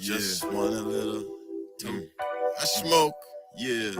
just want a little. I smoke, yeah.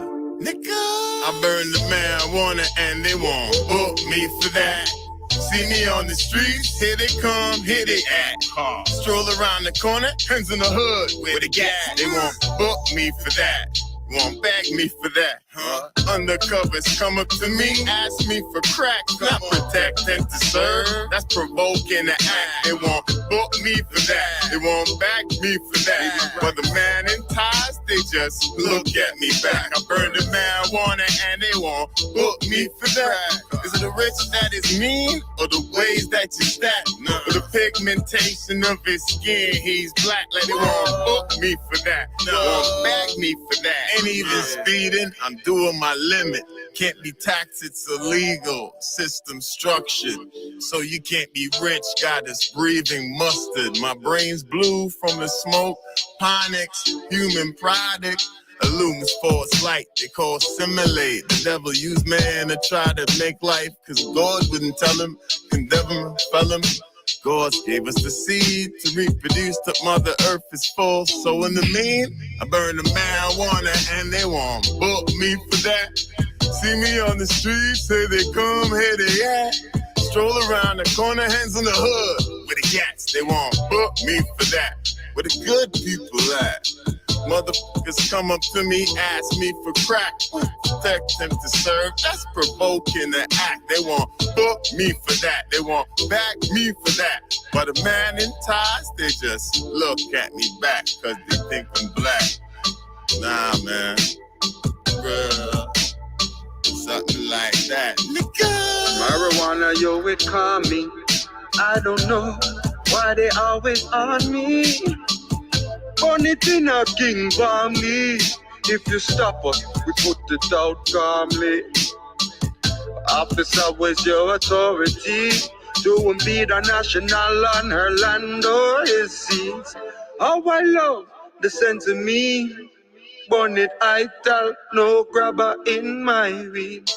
Nigga, I burn the marijuana and they won't book me for that. See me on the streets, here they come, here they at. Stroll around the corner, hands in the hood with a gat. They won't book me for that. Won't bag me for that, huh? Undercovers come up to me, ask me for crack, not protect and to serve. That's provoking the act. They won't book me for that. They won't back me for that. But the man in ties, they just look at me back. I burn the marijuana and they won't book me for that. Is it the rich that is mean or the ways that you stack? Or the pigmentation of his skin, he's black. Like they won't book me for that. Won't bag me for that. Ain't even speeding, I'm doing my limit. Can't be taxed, it's illegal. System structured, so you can't be rich. Got us breathing mustard. My brain's blue from the smoke. Ponics, human product. Illumines false light, they call simulate. The devil used man to try to make life, cause God wouldn't tell him, condemn him, fell him. God gave us the seed to reproduce till Mother Earth is full. So in the mean, I burn the marijuana and they won't book me for that. See me on the streets, here they come, here they at. Stroll around the corner, hands in the hood with the gats. They won't book me for that. Where the good people at? Motherfuckers come up to me, ask me for crack. Protect them to serve, that's provoking the act. They won't book me for that. They won't back me for that. But a man in ties, they just look at me back, cause they think I'm black. Nah, man. Bruh. Something like that. Marijuana, yo, it calm me. I don't know why they always on me. Burn it in a king for me. If you stop us, we put it out calmly. Officer, where's your authority? To impede a national on her land or his seas. How I love the sense of me. Burn it, I tell, no grabber in my weed.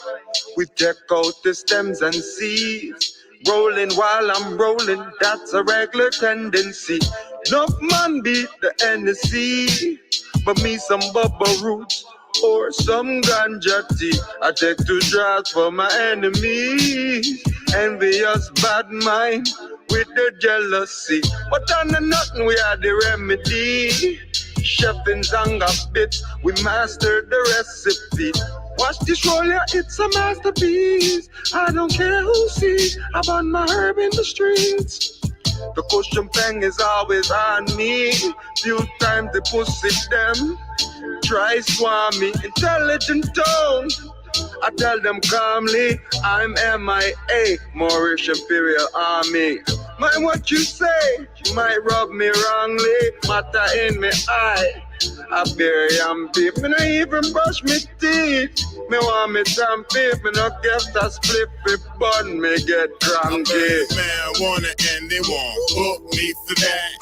We check out the stems and seeds. Rolling while I'm rolling, that's a regular tendency. Enough man beat the NC, but me some bubble roots or some ganja tea. I take 2 draws for my enemies. Envious bad mind with the jealousy. But on the nothing we are the remedy. Chef in Zanga bits, we mastered the recipe. Watch this roll, yeah, it's a masterpiece. I don't care who sees, I burn my herb in the streets. The cushion bang is always on me. Few times the pussy them try swami. Intelligent tone, I tell them calmly, I'm MIA, Moorish Imperial Army. Mind what you say, might rub me wrongly, matter in me eye. I bury and beef, me no even brush me teeth. Me want me some beef, me no get a split it, bun me get cranky. Marijuana and they won't book me for that.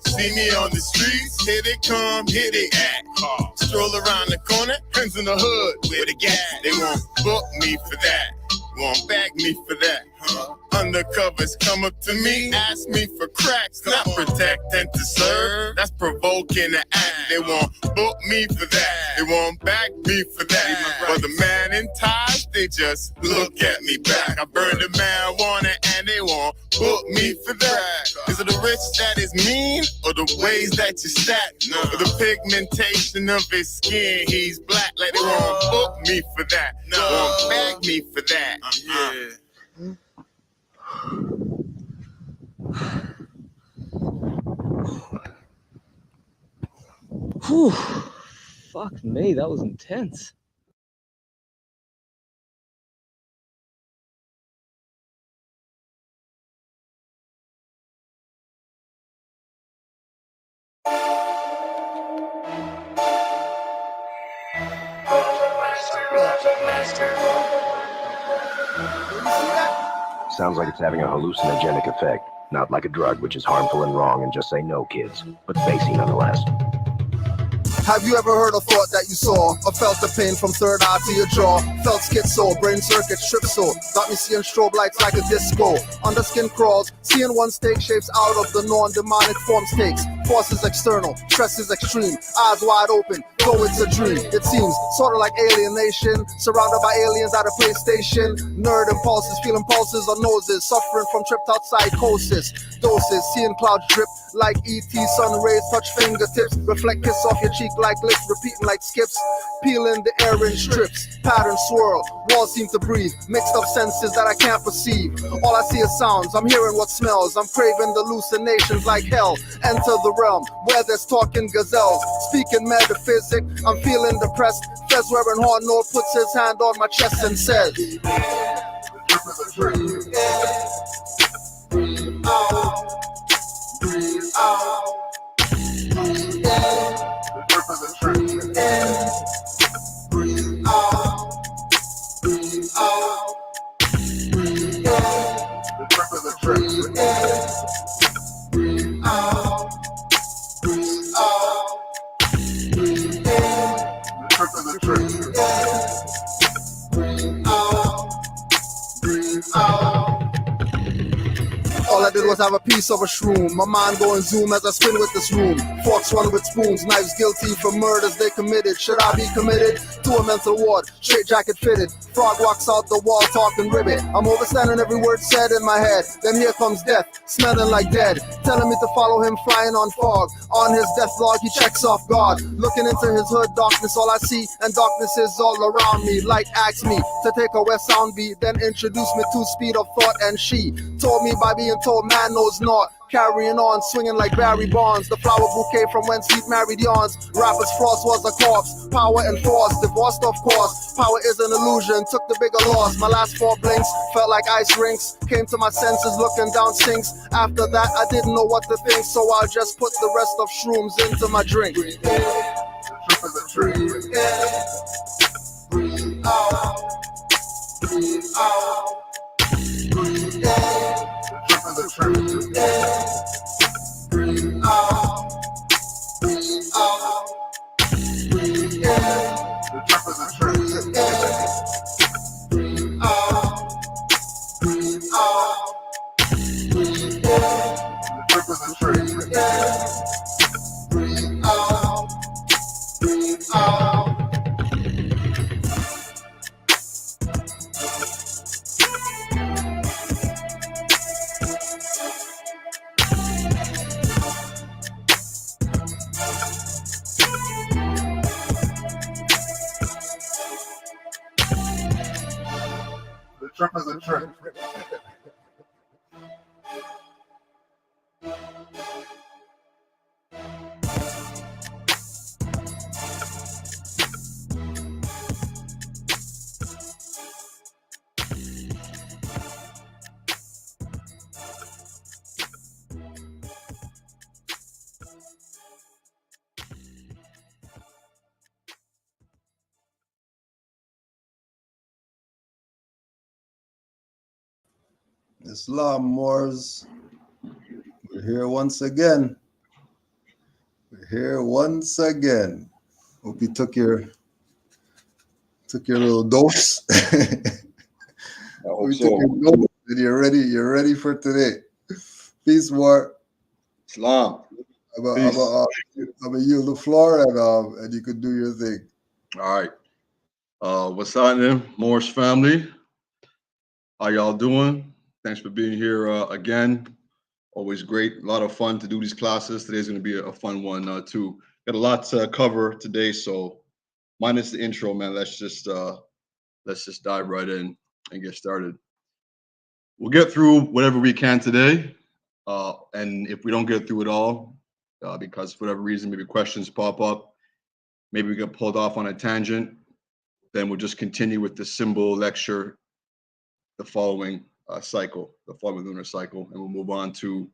See me on the streets, here they come, here they at. Stroll around the corner, hands in the hood with a gat. They won't book me for that. Won't bag me for that, huh? Undercovers come up to me, ask me for cracks, not protect and to serve. That's provoking the act. They won't book me for that. They won't back me for that. But the man in ties, they just look at me back. I burn the marijuana and they won't book me for that. Is it the rich that is mean or the ways that you stack? Or the pigmentation of his skin, he's black. Like they won't book me for that. Won't bag me for that. Whew. Fuck me, that was intense. Sounds like it's having a hallucinogenic effect. Not like a drug, which is harmful and wrong, and just say no, kids. But spacey nonetheless. Have you ever heard or thought that you saw, or felt the pain from third eye to your jaw? Felt schizo, brain circuit strip so, got me seeing strobe lights like a disco. Under skin crawls, seeing one steak shapes out of the non-demonic form takes. Forces external, stress is extreme, eyes wide open, though it's a dream. It seems sort of like alienation, surrounded by aliens at a PlayStation. Nerd impulses, feeling pulses on noses, suffering from tripped out psychosis. Doses, seeing clouds drip like ET, sun rays touch fingertips, reflect kiss off your cheek like lips, repeating like skips, peeling the air in strips, pattern swirl, walls seem to breathe, mixed up senses that I can't perceive. All I see is sounds, I'm hearing what smells, I'm craving hallucinations like hell. Enter the realm where there's talking gazelles, speaking metaphysic, I'm feeling depressed. Fez wearing horn, no puts his hand on my chest and says, breathe out, breathe out, breathe in, breathe in, breathe out, breathe out, breathe in, breathe in, breathe out, breathe out, breathe in, breathe in, breathe out, breathe out. All I did was have a piece of a shroom. My mind going zoom as I spin with this room. Forks run with spoons, knives guilty for murders they committed. Should I be committed to a mental ward? Straight jacket fitted. Frog walks out the wall talking ribbit. I'm overstanding every word said in my head. Then here comes death, smelling like dead, telling me to follow him flying on fog. On his death log he checks off guard. Looking into his hood, darkness all I see, and darkness is all around me. Light asks me to take a west sound beat, then introduced me to speed of thought, and she told me by being told man knows naught. Carrying on, swinging like Barry Bonds. The flower bouquet from whence he married yawns. Rapper's frost was a corpse. Power and force, divorced of course. Power is an illusion, took the bigger loss. My last 4 blinks felt like ice rinks. Came to my senses looking down sinks. After that I didn't know what to think, so I'll just put the rest of shrooms into my drink. Breathe in, breathe in, breathe out, breathe out, breathe in. Breathe in, breathe out, breathe out, breathe in, breathe in, breathe out, breathe out, breathe in, breathe in, breathe out, breathe out. Trip is a trip. Islam Moors, we're here once again. We're here once again. Hope you took your little dose. I hope so. And you're ready for today. Peace, War. Islam. I'm gonna yield the floor and you could do your thing. All right. What's happening, Morris family? How y'all doing? Thanks for being here again. Always great. A lot of fun to do these classes. Today's going to be a fun one too. Got a lot to cover today, so minus the intro, man. Let's just dive right in and get started. We'll get through whatever we can today, and if we don't get through it all, because for whatever reason, maybe questions pop up, maybe we get pulled off on a tangent, then we'll just continue with the symbol lecture the following cycle, the following lunar cycle, and we'll move on to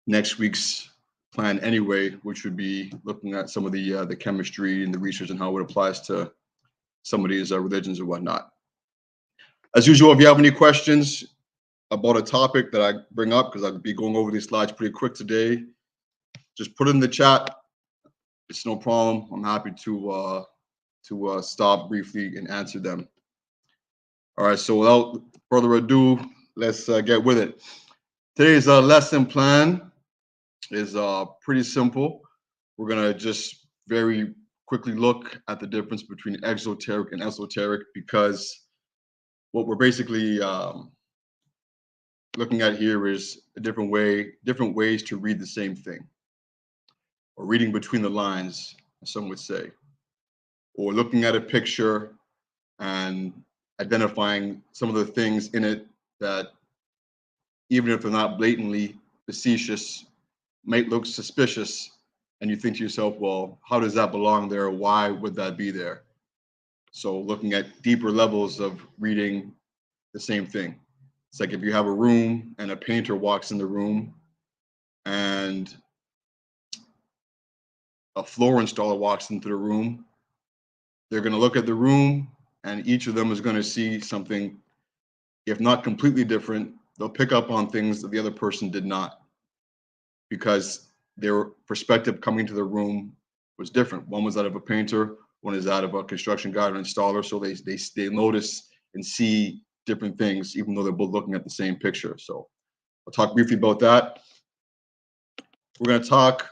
next week's plan anyway, which would be looking at some of the chemistry and the research and how it applies to some of these religions and whatnot. As usual, if you have any questions about a topic that I bring up, because I'll be going over these slides pretty quick today, just put it in the chat. it's no problem. I'm happy to stop briefly and answer them. All right, so without further ado, let's get with it. Today's lesson plan is pretty simple. We're gonna just very quickly look at the difference between exoteric and esoteric, because what we're basically looking at here is different ways to read the same thing, or reading between the lines, some would say, or looking at a picture and identifying some of the things in it that, even if they're not blatantly facetious, might look suspicious, and you think to yourself, well, how does that belong there? Why would that be there? So looking at deeper levels of reading the same thing. It's like if you have a room and a painter walks in the room and a floor installer walks into the room, they're going to look at the room and each of them is going to see something, if not completely different, they'll pick up on things that the other person did not, because their perspective coming to the room was different. One was that of a painter, one is that of a construction guy or installer. So they notice and see different things, even though they're both looking at the same picture. So I'll talk briefly about that. We're going to talk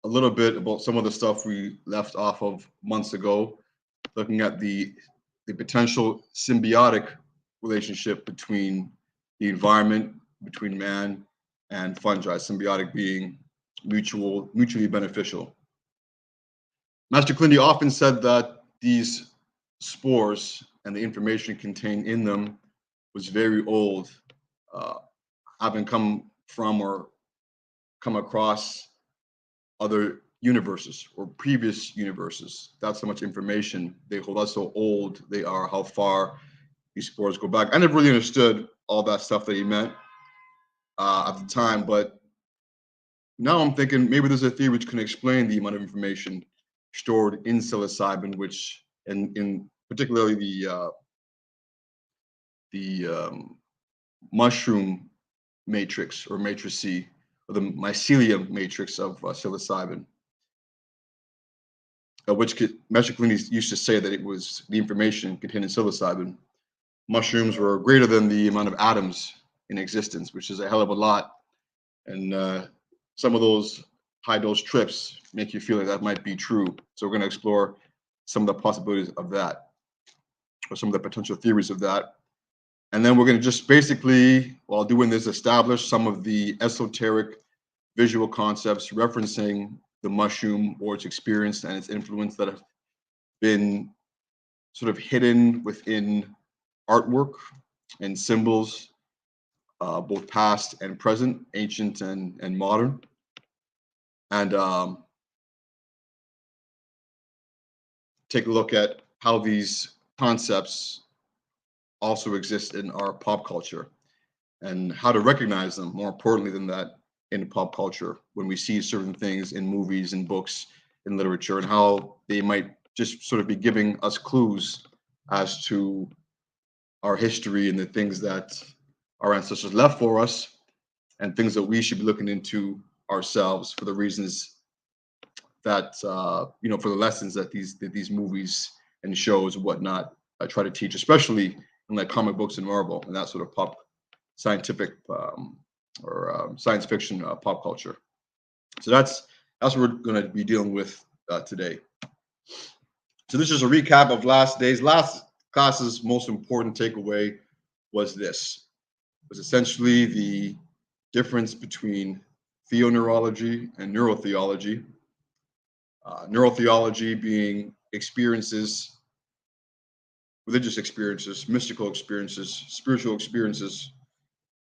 a little bit about some of the stuff we left off of months ago, looking at the potential symbiotic relationship between the environment, between man and fungi, symbiotic being mutually beneficial. Master Clindi often said that these spores and the information contained in them was very old, having come from or come across other universes or previous universes. That's how much information they hold. That's how old they are, how far these spores go back. I never really understood all that stuff that he meant at the time, but now I'm thinking maybe there's a theory which can explain the amount of information stored in psilocybin, which in particularly the mushroom matrix or matrice, or the mycelium matrix of psilocybin, which Master Clindi used to say that it was the information contained in psilocybin. Mushrooms were greater than the amount of atoms in existence, which is a hell of a lot. And some of those high dose trips make you feel like that might be true. So we're going to explore some of the possibilities of that, or some of the potential theories of that. And then we're going to just basically, while doing this, establish some of the esoteric visual concepts referencing the mushroom or its experience and its influence that have been sort of hidden within artwork and symbols, both past and present, ancient and modern. And take a look at how these concepts also exist in our pop culture, and how to recognize them, more importantly than that, in pop culture, when we see certain things in movies and books, in literature, and how they might just sort of be giving us clues as to our history and the things that our ancestors left for us, and things that we should be looking into ourselves for the reasons that for the lessons that these movies and shows and whatnot try to teach, especially in like comic books and Marvel and that sort of pop scientific or science fiction pop culture. So that's what we're going to be dealing with today. So this is a recap of last class's most important takeaway was this. It was essentially the difference between theoneurology and neurotheology. Neurotheology being experiences, religious experiences, mystical experiences, spiritual experiences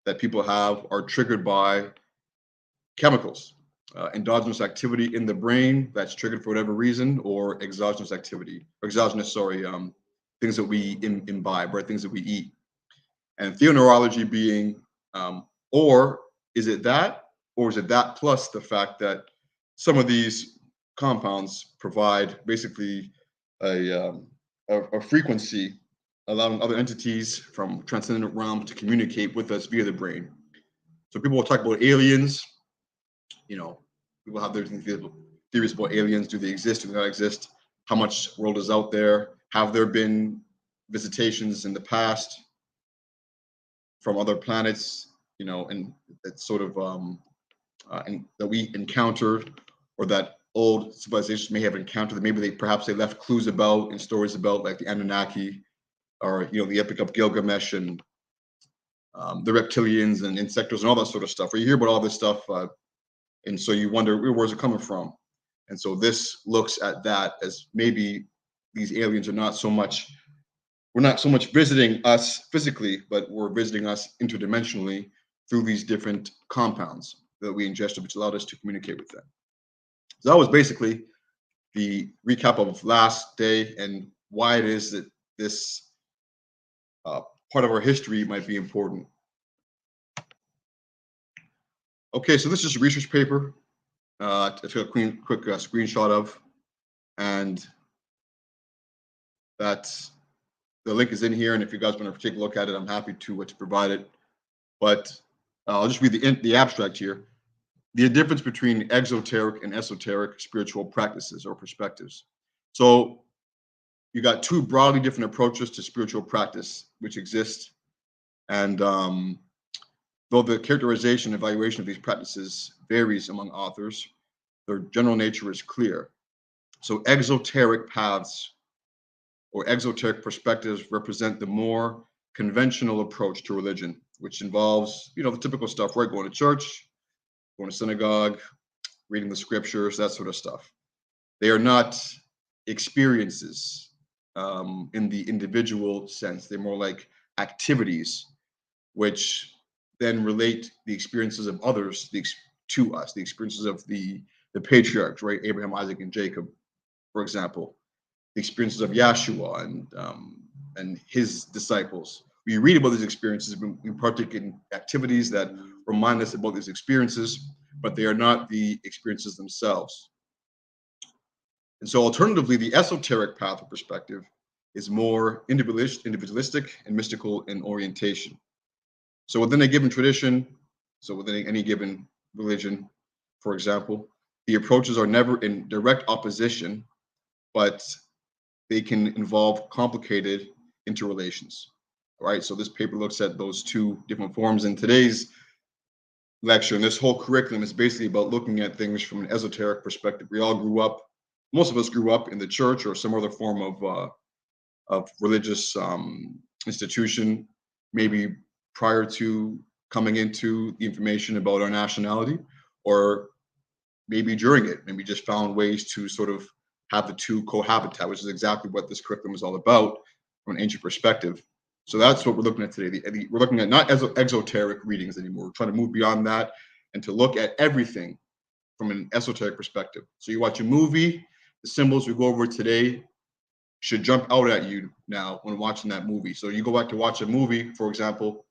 that people have are triggered by chemicals, endogenous activity in the brain that's triggered for whatever reason, or exogenous activity, or things that we imbibe, right? Things that we eat. And theoneurology being, or is it that plus the fact that some of these compounds provide basically a frequency allowing other entities from transcendent realm to communicate with us via the brain. So people will talk about aliens, people have their things. theories about aliens. Do they exist? Do they not exist? How much world is out there? Have there been visitations in the past from other planets, you know, and that sort of and that we encountered, or that old civilizations may have encountered, that maybe perhaps they left clues about in stories about, like the Anunnaki, or, you know, the Epic of Gilgamesh, and the reptilians and insectors and all that sort of stuff. Where you hear about all this stuff, and so you wonder, where's it coming from? And so this looks at that as maybe these aliens are not so much, we're not so much visiting us physically, but we're visiting us interdimensionally through these different compounds that we ingested, which allowed us to communicate with them. So that was basically the recap of last day and why it is that this part of our history might be important. Okay, so this is a research paper I took a quick screenshot of, and that's, the link is in here, and if you guys want to take a look at it, I'm happy to provide it. But I'll just read the abstract here. The difference between exoteric and esoteric spiritual practices or perspectives. So you got two broadly different approaches to spiritual practice which exist, and though the characterization and evaluation of these practices varies among authors, their general nature is clear. So exoteric paths or exoteric perspectives represent the more conventional approach to religion, which involves, you know, the typical stuff, right? Going to church, going to synagogue, reading the scriptures, that sort of stuff. They are not experiences in the individual sense. They're more like activities, which then relate the experiences of others to us, the experiences of the patriarchs, right? Abraham, Isaac, and Jacob, for example, the experiences of Yahshua and his disciples. We read about these experiences, we partake in activities that remind us about these experiences, but they are not the experiences themselves. And so alternatively, the esoteric path of perspective is more individualistic and mystical in orientation. So within a given tradition, so within any given religion, for example, the approaches are never in direct opposition, but they can involve complicated interrelations, right? So this paper looks at those two different forms. In today's lecture, and this whole curriculum is basically about looking at things from an esoteric perspective. We all grew up, most of us grew up in the church or some other form of religious institution, maybe prior to coming into the information about our nationality, or maybe during it, maybe just found ways to sort of have the two cohabitat, which is exactly what this curriculum is all about from an ancient perspective. So that's what we're looking at today. We're looking at not exoteric readings anymore. We're trying to move beyond that and to look at everything from an esoteric perspective. So you watch a movie, the symbols we go over today should jump out at you now when watching that movie. So you go back to watch a movie, for example,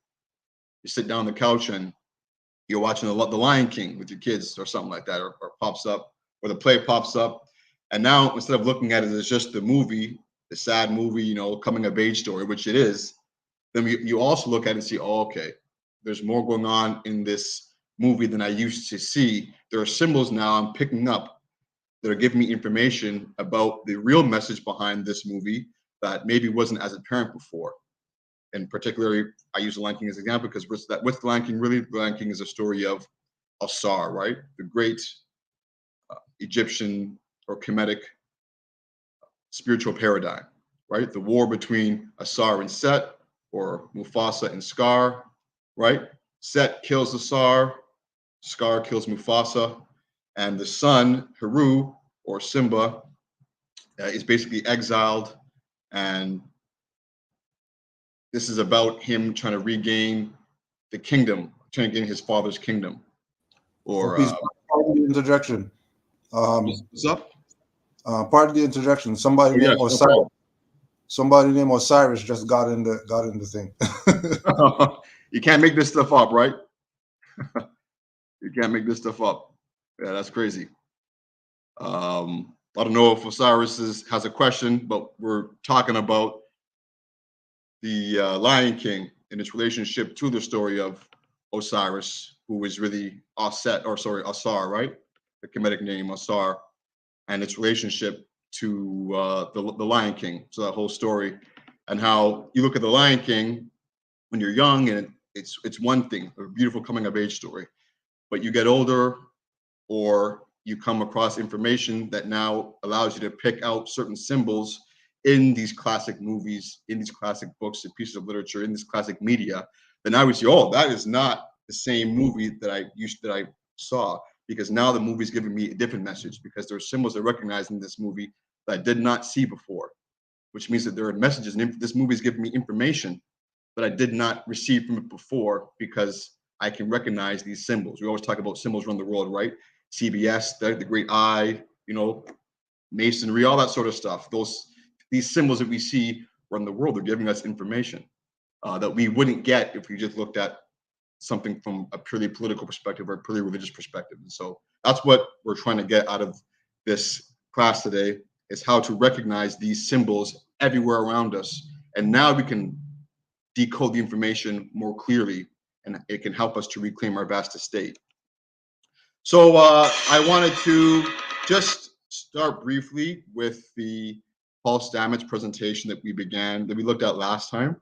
you sit down on the couch and you're watching the Lion King with your kids or something like that, or pops up, or the play pops up. And now instead of looking at it as just the movie, the sad movie, you know, coming of age story, which it is, then you also look at it and see, oh, okay, there's more going on in this movie than I used to see. There are symbols now I'm picking up that are giving me information about the real message behind this movie that maybe wasn't as apparent before. And particularly, I use the Lion King as an example because with the Lion King, really, the Lion King is a story of Asar, right? The great Egyptian or Kemetic spiritual paradigm, right? The war between Asar and Set, or Mufasa and Scar, right? Set kills Asar, Scar kills Mufasa, and the son, Heru, or Simba, is basically exiled, and this is about him trying to regain the kingdom, trying to gain his father's kingdom. Or pardon the interjection. What's up? Pardon the interjection. Somebody named Osiris. Somebody named Osiris just got in the thing. You can't make this stuff up, right? You can't make this stuff up. Yeah, that's crazy. I don't know if Osiris has a question, but we're talking about the Lion King and its relationship to the story of Osiris, who is really Asar, right? The Kemetic name Asar. and its relationship to the Lion King. So that whole story, and how you look at the Lion King when you're young, and it's one thing, a beautiful coming of age story, but you get older, or you come across information that now allows you to pick out certain symbols in these classic movies, in these classic books and pieces of literature, in this classic media, then now we see, oh, that is not the same movie that I saw, because now the movie is giving me a different message, because there are symbols I recognize in this movie that I did not see before, which means that there are messages, and this movie is giving me information that I did not receive from it before, because I can recognize these symbols. We always talk about symbols around the world, right? CBS, the great eye, masonry, all that sort of stuff. These symbols that we see around the world are giving us information that we wouldn't get if we just looked at something from a purely political perspective or a purely religious perspective. And so that's what we're trying to get out of this class today, is how to recognize these symbols everywhere around us. And now we can decode the information more clearly, and it can help us to reclaim our vast estate. So I wanted to just start briefly with the Paul Stamets presentation that we looked at last time,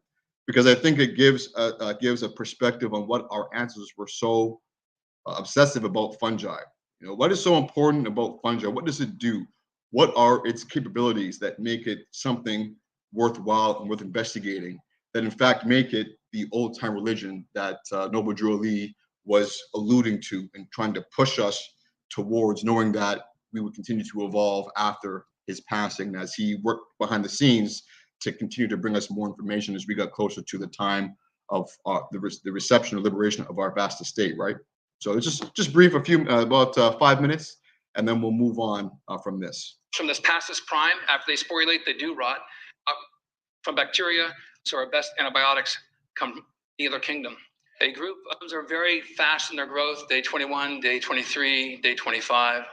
because I think it gives a perspective on what our ancestors were so obsessive about fungi. What is so important about fungi? What does it do? What are its capabilities that make it something worthwhile and worth investigating, that in fact make it the old-time religion that Noble Drew Ali was alluding to and trying to push us towards, knowing that we would continue to evolve after his passing, as he worked behind the scenes to continue to bring us more information as we got closer to the time of the reception or liberation of our vast estate, right? So it's just brief, about 5 minutes, and then we'll move on from this. From this past this prime, after they sporulate, they do rot. From bacteria, so our best antibiotics come from either kingdom. A group of them are very fast in their growth, day 21, day 23, day 25.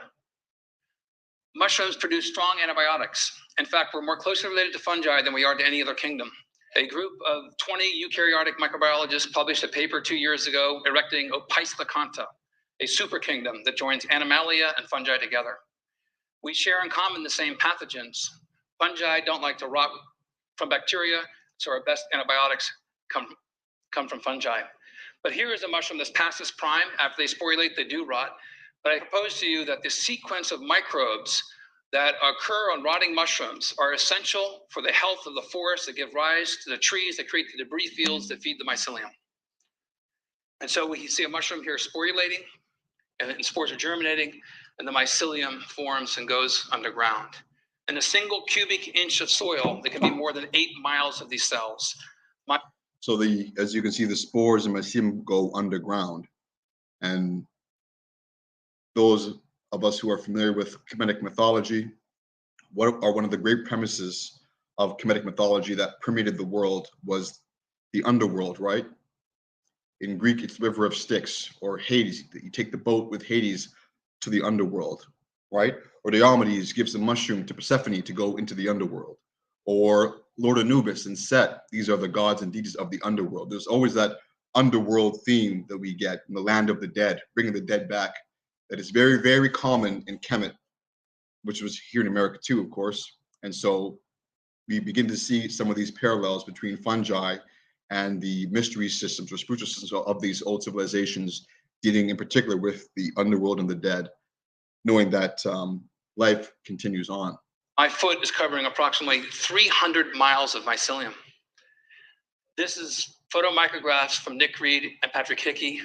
Mushrooms produce strong antibiotics. In fact, we're more closely related to fungi than we are to any other kingdom. A group of 20 eukaryotic microbiologists published a paper 2 years ago erecting Opisthokonta, a super kingdom that joins Animalia and fungi together. We share in common the same pathogens. Fungi don't like to rot from bacteria, so our best antibiotics come from fungi. But here is a mushroom that's past its prime. After they sporulate, they do rot. But I propose to you that the sequence of microbes that occur on rotting mushrooms are essential for the health of the forest that give rise to the trees that create the debris fields that feed the mycelium. And so we see a mushroom here sporulating, and the spores are germinating, and the mycelium forms and goes underground. In a single cubic inch of soil, there can be more than 8 miles of these cells. So as you can see, the spores and mycelium go underground. And those of us who are familiar with Kemetic mythology, what are one of the great premises of Kemetic mythology that permeated the world was the underworld, right? In Greek, it's the river of Styx, or Hades. You take the boat with Hades to the underworld, right? Or Diomedes gives the mushroom to Persephone to go into the underworld. Or Lord Anubis and Set, these are the gods and deities of the underworld. There's always that underworld theme that we get in the land of the dead, bringing the dead back. That is very, very common in Kemet, which was here in America too, of course. And so we begin to see some of these parallels between fungi and the mystery systems or spiritual systems of these old civilizations, dealing in particular with the underworld and the dead, knowing that life continues on. My foot is covering approximately 300 miles of mycelium. This is photomicrographs from Nick Reed and Patrick Hickey.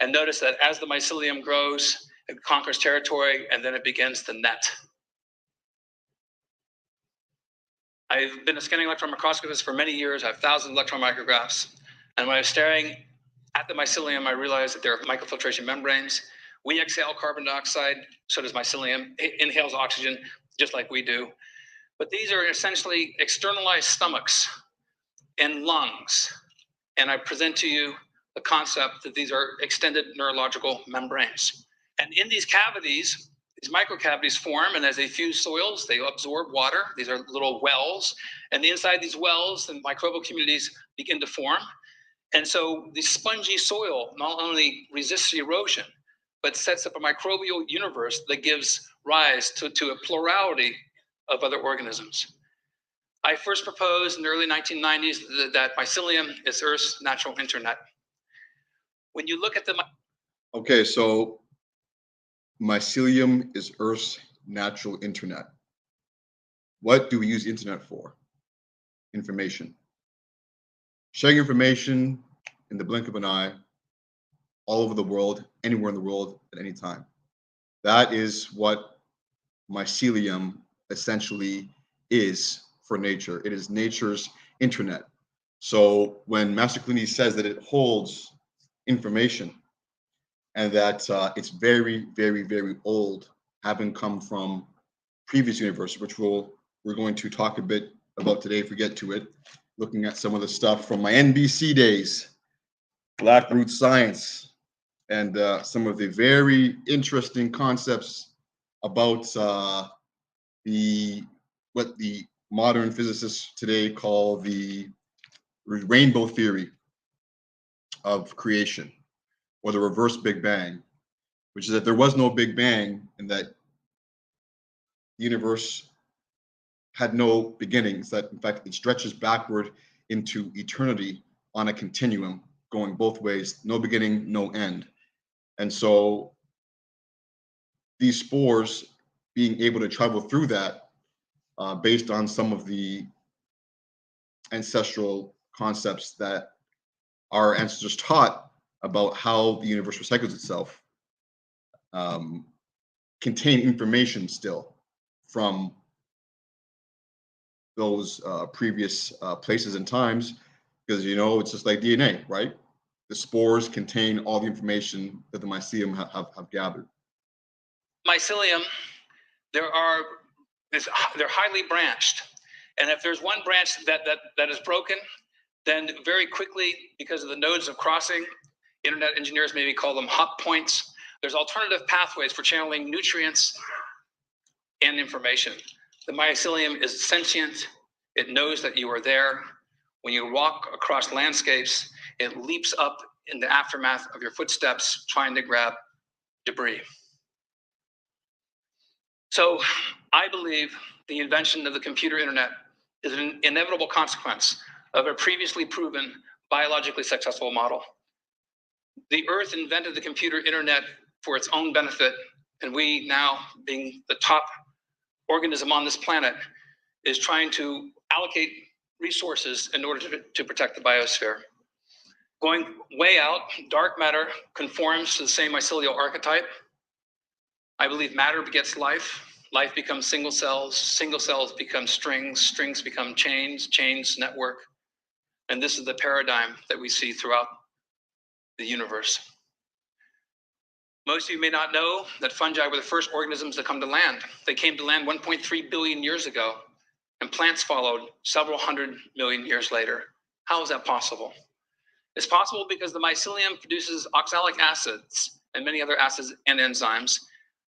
And notice that as the mycelium grows, it conquers territory, and then it begins to net. I've been a scanning electron microscopist for many years. I have thousands of electron micrographs. And when I was staring at the mycelium, I realized that there are microfiltration membranes. We exhale carbon dioxide, so does mycelium. It inhales oxygen, just like we do. But these are essentially externalized stomachs and lungs. And I present to you the concept that these are extended neurological membranes. And in these cavities, these microcavities form, and as they fuse soils, they absorb water. These are little wells. And inside these wells, the microbial communities begin to form. And so the spongy soil not only resists erosion, but sets up a microbial universe that gives rise to a plurality of other organisms. I first proposed in the early 1990s that mycelium is Earth's natural internet. When you look at the... Okay, so mycelium is Earth's natural internet. What do we use the internet for? Information. Sharing information in the blink of an eye, all over the world, anywhere in the world, at any time. That is what mycelium essentially is for nature. It is nature's internet. So when Master Cleany says that it holds information and that it's very, very, very old, having come from previous universe, which we're going to talk a bit about today if we get to it, looking at some of the stuff from my NBC days, Blackroot Science, and some of the very interesting concepts about what the modern physicists today call the rainbow theory of creation, or the reverse Big Bang, which is that there was no Big Bang and that the universe had no beginnings, that in fact it stretches backward into eternity on a continuum going both ways, no beginning, no end. And so these spores being able to travel through that based on some of the ancestral concepts that our ancestors taught about how the universe recycles itself, contain information still from those previous places and times, because it's just like DNA, right? The spores contain all the information that the mycelium have gathered. Mycelium, they're highly branched, and if there's one branch that is broken, then very quickly, because of the nodes of crossing, internet engineers maybe call them hot points, there's alternative pathways for channeling nutrients and information. The mycelium is sentient. It knows that you are there. When you walk across landscapes, it leaps up in the aftermath of your footsteps, trying to grab debris. So I believe the invention of the computer internet is an inevitable consequence of a previously proven biologically successful model. The Earth invented the computer internet for its own benefit, and we now, being the top organism on this planet, is trying to allocate resources in order to protect the biosphere. Going way out, dark matter conforms to the same mycelial archetype. I believe matter begets life. Life becomes single cells become strings, strings become chains, chains network. And this is the paradigm that we see throughout the universe. Most of you may not know that fungi were the first organisms to come to land. They came to land 1.3 billion years ago, and plants followed several hundred million years later. How is that possible? It's possible because the mycelium produces oxalic acids and many other acids and enzymes,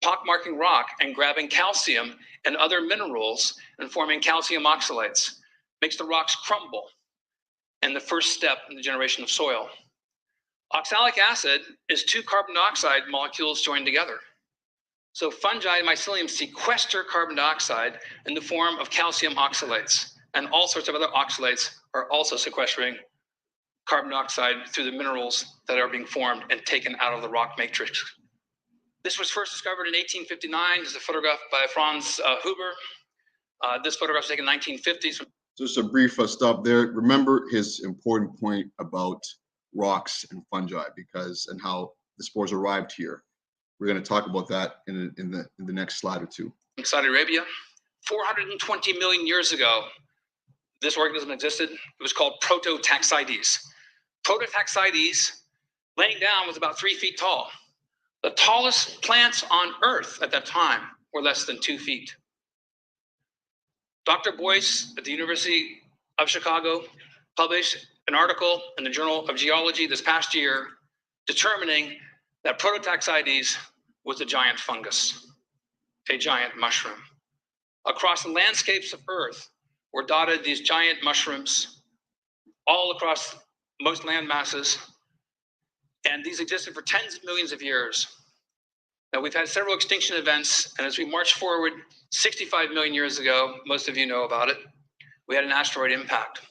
pockmarking rock and grabbing calcium and other minerals and forming calcium oxalates, makes the rocks crumble, and the first step in the generation of soil. Oxalic acid is two carbon dioxide molecules joined together. So fungi and mycelium sequester carbon dioxide in the form of calcium oxalates, and all sorts of other oxalates are also sequestering carbon dioxide through the minerals that are being formed and taken out of the rock matrix. This was first discovered in 1859. There's a photograph by Franz Huber. This photograph was taken in 1950s. Just a brief stop there. Remember his important point about rocks and fungi, and how the spores arrived here. We're going to talk about that in the next slide or two. In Saudi Arabia, 420 million years ago, this organism existed. It was called Prototaxides. Prototaxides, laying down, was about 3 feet tall. The tallest plants on Earth at that time were less than 2 feet. Dr. Boyce at the University of Chicago published an article in the Journal of Geology this past year determining that Prototaxides was a giant fungus, a giant mushroom. Across the landscapes of Earth were dotted these giant mushrooms all across most land masses, and these existed for tens of millions of years. Now, we've had several extinction events, and as we march forward 65 million years ago, most of you know about it, we had an asteroid impact.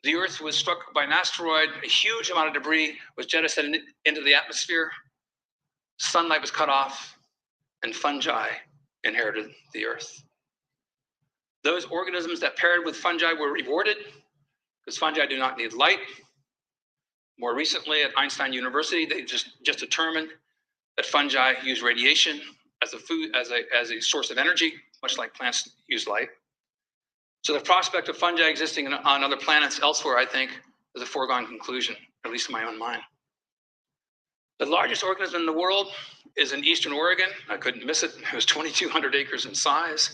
The Earth was struck by an asteroid, a huge amount of debris was jettisoned into the atmosphere, sunlight was cut off, and fungi inherited the Earth. Those organisms that paired with fungi were rewarded because fungi do not need light. More recently, at Einstein University, they just determined that fungi use radiation as a source of energy, much like plants use light. So the prospect of fungi existing on other planets elsewhere, I think, is a foregone conclusion, at least in my own mind. The largest organism in the world is in Eastern Oregon. I couldn't miss it. It was 2,200 acres in size.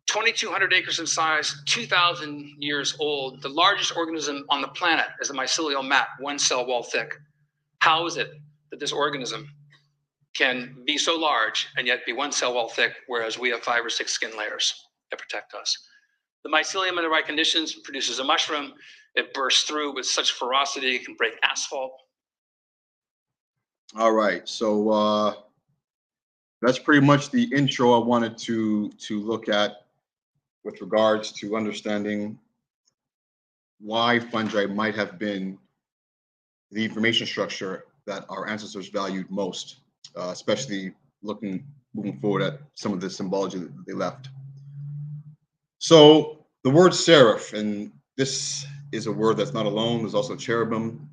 2,200 acres in size, 2,000 years old. The largest organism on the planet is a mycelial mat, one cell wall thick. How is it that this organism can be so large and yet be one cell wall thick, whereas we have 5 or 6 skin layers that protect us? The mycelium in the right conditions produces a mushroom. It bursts through with such ferocity, it can break asphalt. All right, so that's pretty much the intro I wanted to look at with regards to understanding why fungi might have been the information structure that our ancestors valued most, especially moving forward at some of the symbology that they left. So the word seraph, and this is a word that's not alone. There's also cherubim.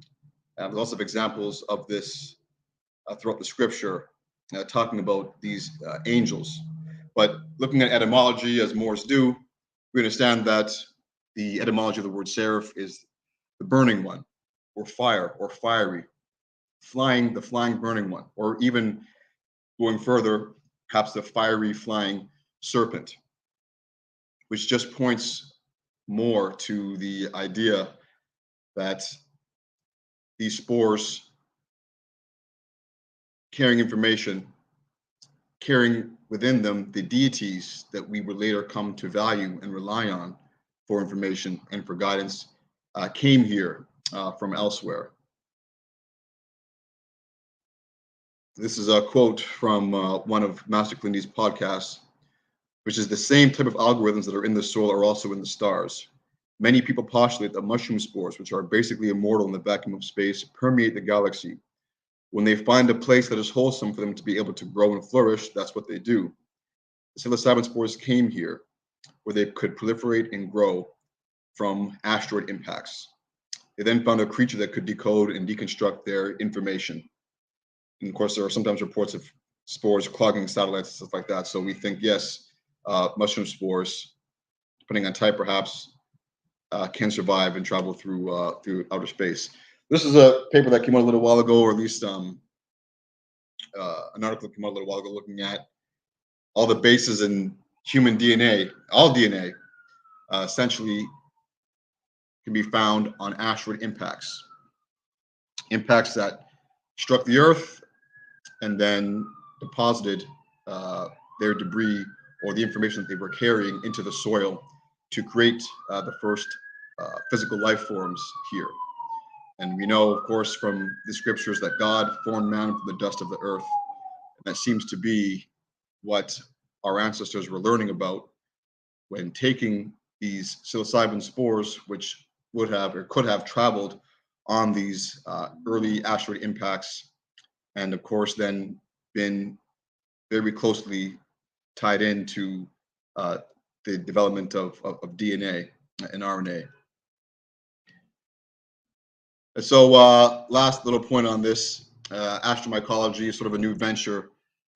There's lots of examples of this throughout the scripture, talking about these angels. But looking at etymology, as Moors do, we understand that the etymology of the word seraph is the burning one, or fire, or fiery, the flying burning one, or even going further, perhaps the fiery flying serpent, which just points more to the idea that these spores carrying information, carrying within them the deities that we would later come to value and rely on for information and for guidance, came here from elsewhere. This is a quote from one of Master Clindy's podcasts, which is the same type of algorithms that are in the soil are also in the stars. Many people postulate that mushroom spores, which are basically immortal in the vacuum of space, permeate the galaxy. When they find a place that is wholesome for them to be able to grow and flourish, that's what they do. The psilocybin spores came here where they could proliferate and grow from asteroid impacts. They then found a creature that could decode and deconstruct their information. And of course, there are sometimes reports of spores clogging satellites and stuff like that. So we think, yes, mushroom spores, depending on type perhaps, can survive and travel through outer space. This is a paper that came out a little while ago, or at least an article that came out a little while ago looking at all the bases in human DNA. All DNA essentially can be found on asteroid impacts. Impacts that struck the Earth and then deposited their debris or the information that they were carrying into the soil to create the first physical life forms here. And we know, of course, from the scriptures that God formed man from the dust of the earth. And that seems to be what our ancestors were learning about when taking these psilocybin spores, which would have or could have traveled on these early asteroid impacts, and of course then been very closely tied into the development of DNA and RNA. So last little point on this, astromycology is sort of a new venture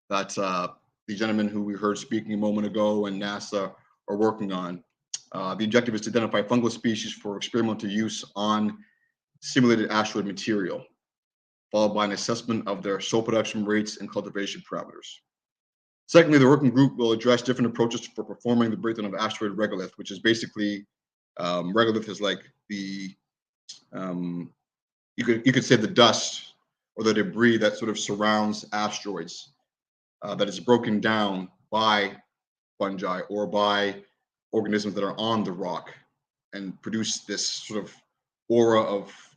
that the gentleman who we heard speaking a moment ago and NASA are working on. The objective is to identify fungal species for experimental use on simulated asteroid material, followed by an assessment of their soil production rates and cultivation parameters. Secondly, the working group will address different approaches for performing the breakdown of asteroid regolith, which is basically, regolith is like the, you could say the dust or the debris that sort of surrounds asteroids that is broken down by fungi or by organisms that are on the rock and produce this sort of aura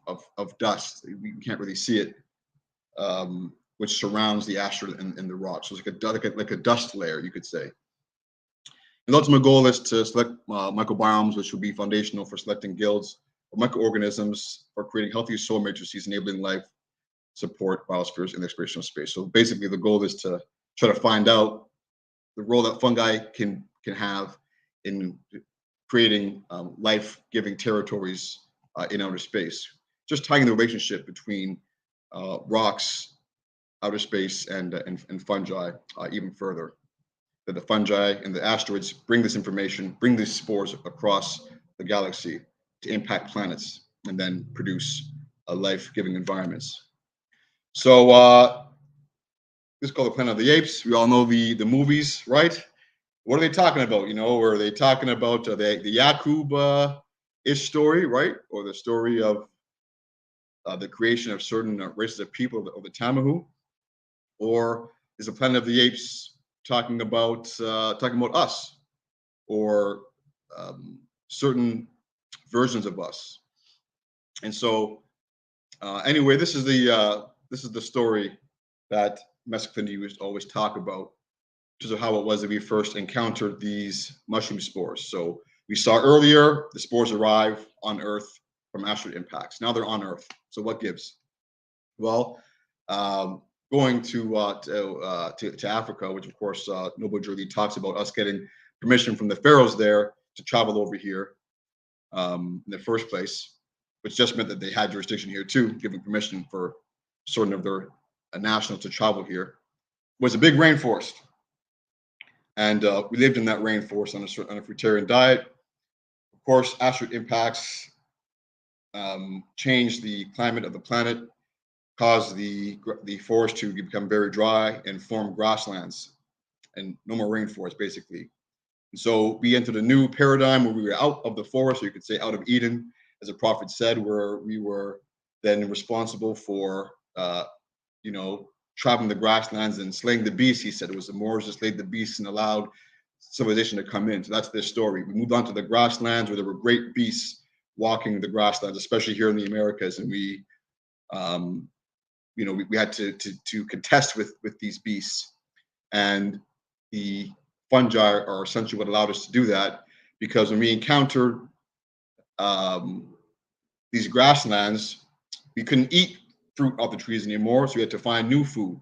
of dust. We can't really see it which surrounds the asteroid and the rock. So it's like a dust layer, you could say. And the ultimate goal is to select microbiomes, which will be foundational for selecting guilds of microorganisms for creating healthy soil matrices, enabling life support biospheres in the exploration of space. So basically, the goal is to try to find out the role that fungi can have in creating life-giving territories in outer space. Just tying the relationship between rocks, outer space, and fungi even further. That the fungi and the asteroids bring this information, bring these spores across the galaxy to impact planets and then produce life-giving environments. So this is called the Planet of the Apes. We all know the movies, right? What are they talking about? You know, are they talking about the Yakub-ish story, right? Or the story of the creation of certain races of people of the Tamahu? Or is the Planet of the Apes talking about us, or certain versions of us? And so, anyway, this is the story that Mescalini used to always talk about, which is how it was that we first encountered these mushroom spores. So we saw earlier the spores arrive on Earth from asteroid impacts. Now they're on Earth. So what gives? Well, going to Africa, which of course Noble Drew talks about us getting permission from the pharaohs there to travel over here in the first place, which just meant that they had jurisdiction here too, giving permission for certain of their nationals to travel here, was a big rainforest. And we lived in that rainforest on a fruitarian diet. Of course, asteroid impacts changed the climate of the planet, caused the forest to become very dry and form grasslands and no more rainforest, basically. And so we entered a new paradigm where we were out of the forest, or you could say out of Eden, as the prophet said, where we were then responsible for, traveling the grasslands and slaying the beasts. He said it was the Moors that slayed the beasts and allowed civilization to come in. So that's their story. We moved on to the grasslands where there were great beasts walking the grasslands, especially here in the Americas, and we had to contest with these beasts, and the fungi are essentially what allowed us to do that, because when we encountered these grasslands, we couldn't eat fruit off the trees anymore, so we had to find new food,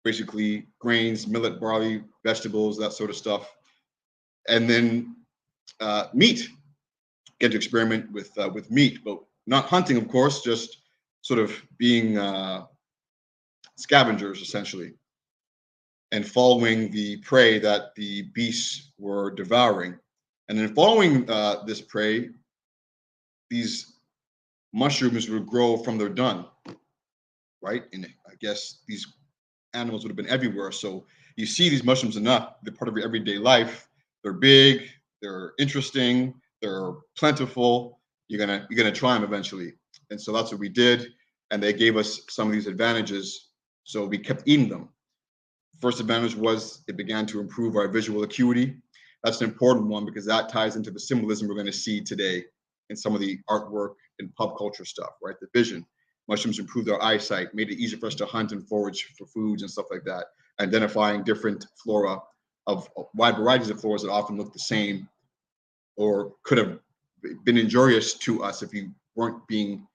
basically grains, millet, barley, vegetables, that sort of stuff, and then meat. Get to experiment with meat, but not hunting, of course, just sort of being scavengers, essentially, and following the prey that the beasts were devouring. And then following this prey, these mushrooms would grow from their dung, right? And I guess these animals would have been everywhere. So you see these mushrooms enough, they're part of your everyday life. They're big, they're interesting, they're plentiful. You're gonna try them eventually. And so that's what we did. And they gave us some of these advantages. So we kept eating them. First advantage was it began to improve our visual acuity. That's an important one because that ties into the symbolism we're going to see today in some of the artwork and pop culture stuff, right? The vision. Mushrooms improved our eyesight, made it easier for us to hunt and forage for foods and stuff like that. Identifying different flora of wide varieties of floras that often look the same or could have been injurious to us if we weren't being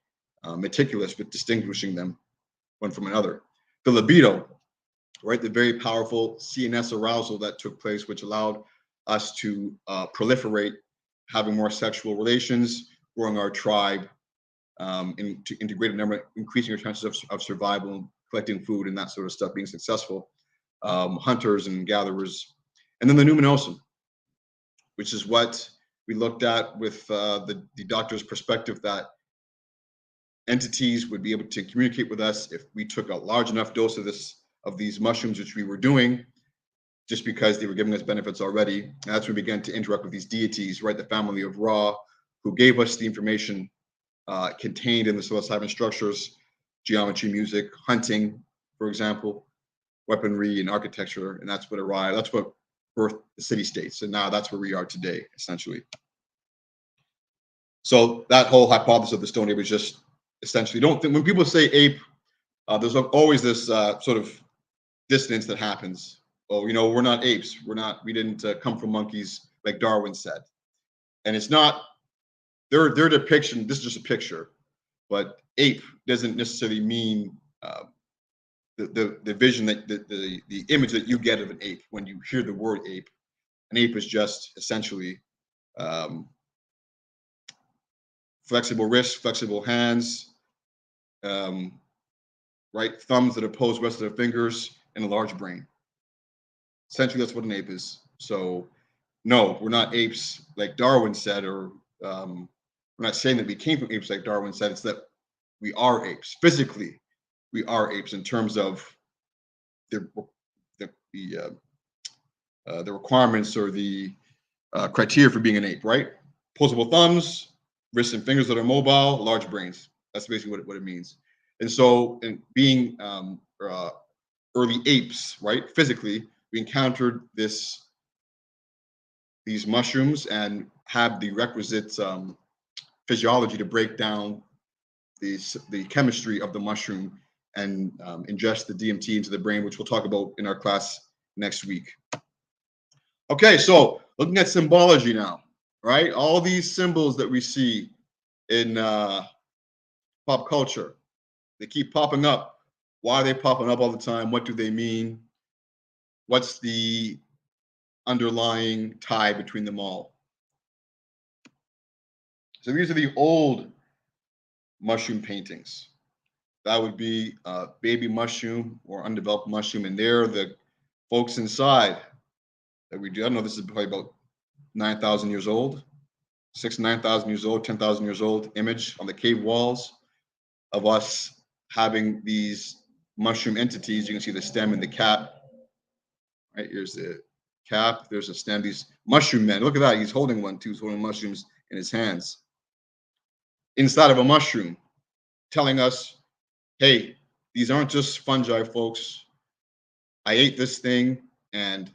meticulous with distinguishing them one from another. The libido, right? The very powerful CNS arousal that took place, which allowed us to proliferate, having more sexual relations, growing our tribe, into integrated number, increasing our chances of survival, collecting food and that sort of stuff, being successful, hunters and gatherers. And then the numinosum, which is what we looked at with the doctor's perspective that entities would be able to communicate with us if we took a large enough dose of these mushrooms, which we were doing, just because they were giving us benefits already. And that's when we began to interact with these deities, right? The family of Ra, who gave us the information contained in the psilocybin structures, geometry, music, hunting, for example, weaponry and architecture, and that's what birthed the city-states. And now that's where we are today, essentially. So that whole hypothesis of the Stone Age was just essentially, don't think when people say ape, there's always this sort of dissonance that happens. Oh, you know, we're not apes. We didn't come from monkeys like Darwin said. And it's not their depiction. This is just a picture, but ape doesn't necessarily mean the vision that the image that you get of an ape when you hear the word ape. An ape is just essentially flexible wrists, flexible hands, right thumbs that oppose rest of their fingers, and a large brain. Essentially, that's what an ape is. So, no, we're not apes like Darwin said, or we're not saying that we came from apes like Darwin said. It's that we are apes. Physically, we are apes in terms of the requirements or the criteria for being an ape, right? Opposable thumbs, wrists and fingers that are mobile, large brains. That's basically what it means. And so, in being early apes, right? Physically, we encountered these mushrooms and have the requisite physiology to break down the chemistry of the mushroom and ingest the DMT into the brain, which we'll talk about in our class next week. Okay, so looking at symbology now, right? All these symbols that we see in pop culture, they keep popping up. Why are they popping up all the time? What do they mean? What's the underlying tie between them all? So these are the old mushroom paintings. That would be baby mushroom or undeveloped mushroom, and they're the folks inside that we do. I don't know, this is probably about 9,000 years old, 9,000 years old, 10,000 years old image on the cave walls of us having these mushroom entities. You can see the stem and the cap. Right, here's the cap, there's a stem, these mushroom men. Look at that, he's holding one too, he's holding mushrooms in his hands. Inside of a mushroom, telling us, hey, these aren't just fungi, folks. I ate this thing, and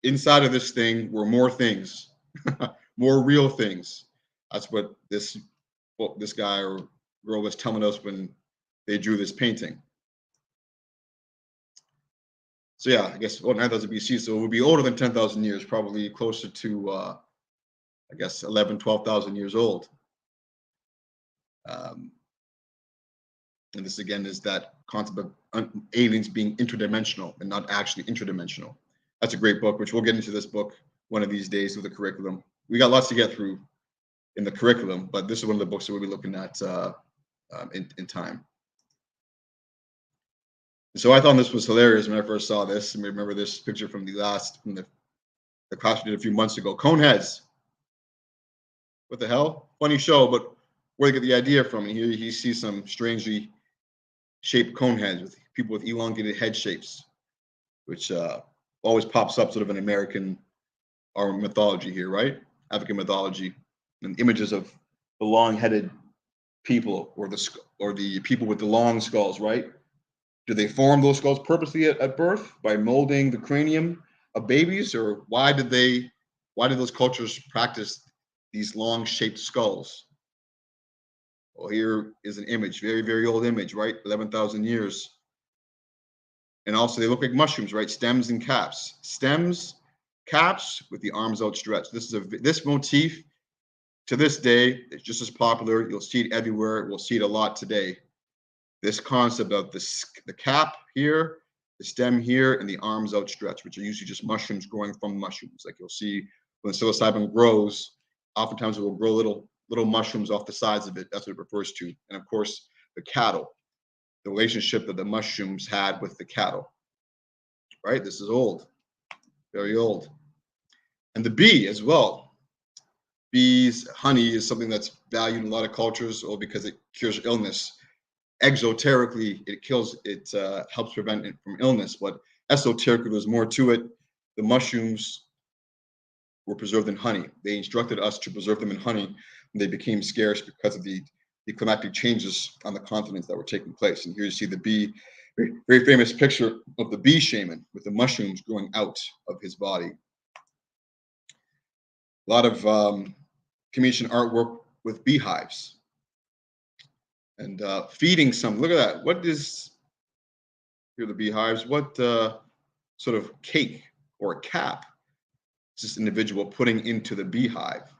inside of this thing were more things, more real things. That's what this guy or girl was telling us when they drew this painting. So yeah, I guess 9,000 BC, so it would be older than 10,000 years, probably closer to, I guess, 11, 12,000 years old. And this again is that concept of aliens being interdimensional and not actually interdimensional. That's a great book, which we'll get into this book one of these days with the curriculum. We got lots to get through in the curriculum, but this is one of the books that we'll be looking at in time. So I thought this was hilarious when I first saw this. And remember this picture from the class we did a few months ago. Cone heads. What the hell? Funny show, but where they get the idea from. And here you see some strangely shaped cone heads with people with elongated head shapes, which always pops up sort of in American our mythology here, right? African mythology, and images of the long-headed people or the people with the long skulls, right? Do they form those skulls purposely at birth by molding the cranium of babies, or why did those cultures practice these long-shaped skulls? Well, here is an image, very, very old image, right? 11,000 years. And also they look like mushrooms, right? Stems and caps. Stems, caps with the arms outstretched. This motif to this day is just as popular. You'll see it everywhere. We'll see it a lot today. This concept of the cap here, the stem here, and the arms outstretched, which are usually just mushrooms growing from mushrooms. Like you'll see when psilocybin grows, oftentimes it will grow little mushrooms off the sides of it. That's what it refers to. And of course, the cattle, the relationship that the mushrooms had with the cattle, right? This is old, very old. And the bee as well. Bees, honey is something that's valued in a lot of cultures, or because it cures illness. Exoterically, it helps prevent it from illness, but esoterically, there's more to it. The mushrooms were preserved in honey. They instructed us to preserve them in honey when they became scarce because of the climatic changes on the continents that were taking place. And here you see the bee, very, very famous picture of the bee shaman with the mushrooms growing out of his body. A lot of commission artwork with beehives. And feeding some. Look at that. What is Here are the beehives. What sort of cake or a cap is this individual putting into the beehive,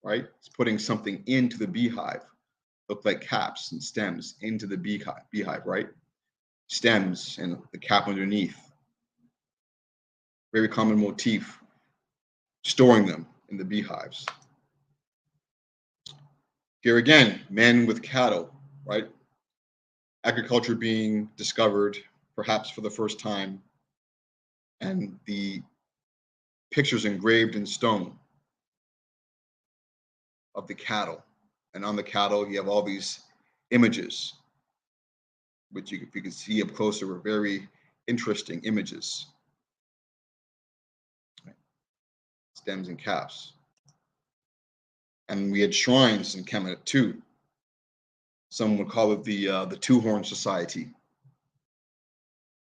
right? It's putting something into the beehive. Look like caps and stems into the beehive, right? Stems and the cap underneath. Very common motif, storing them in the beehives. Here again, men with cattle, right? Agriculture being discovered, perhaps for the first time, and the pictures engraved in stone of the cattle. And on the cattle, you have all these images, which you can see up closer were very interesting images. Stems and caps. And we had shrines in Kemet too. Some would call it the two-horn society.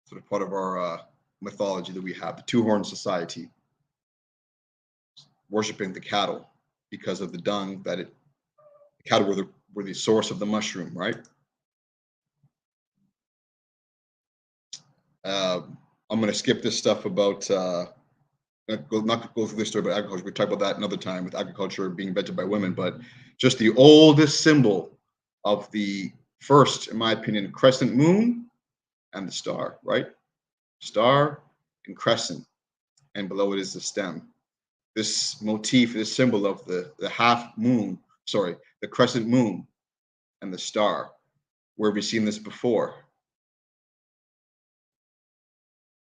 Sort of part of our mythology that we have, the two-horn society. Worshipping the cattle because of the dung that the cattle were the source of the mushroom, right? I'm going to skip this stuff about not go through this story about agriculture. We talk about that another time with agriculture being invented by women, but just the oldest symbol of the first, in my opinion, crescent moon and the star, right? Star and crescent, and below it is the stem. This motif, this symbol of the half moon, sorry, the crescent moon and the star. Where have we seen this before?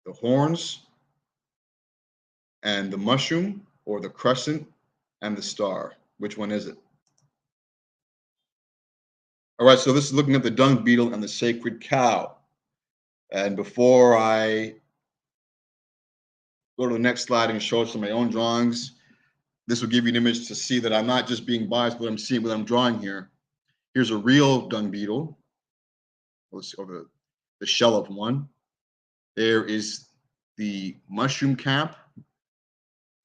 The horns and the mushroom, or the crescent and the star. Which one is it? All right, so this is looking at the dung beetle and the sacred cow. And before I go to the next slide and show some of my own drawings, this will give you an image to see that I'm not just being biased, but I'm seeing what I'm drawing here. Here's a real dung beetle, or the shell of one. There is the mushroom cap,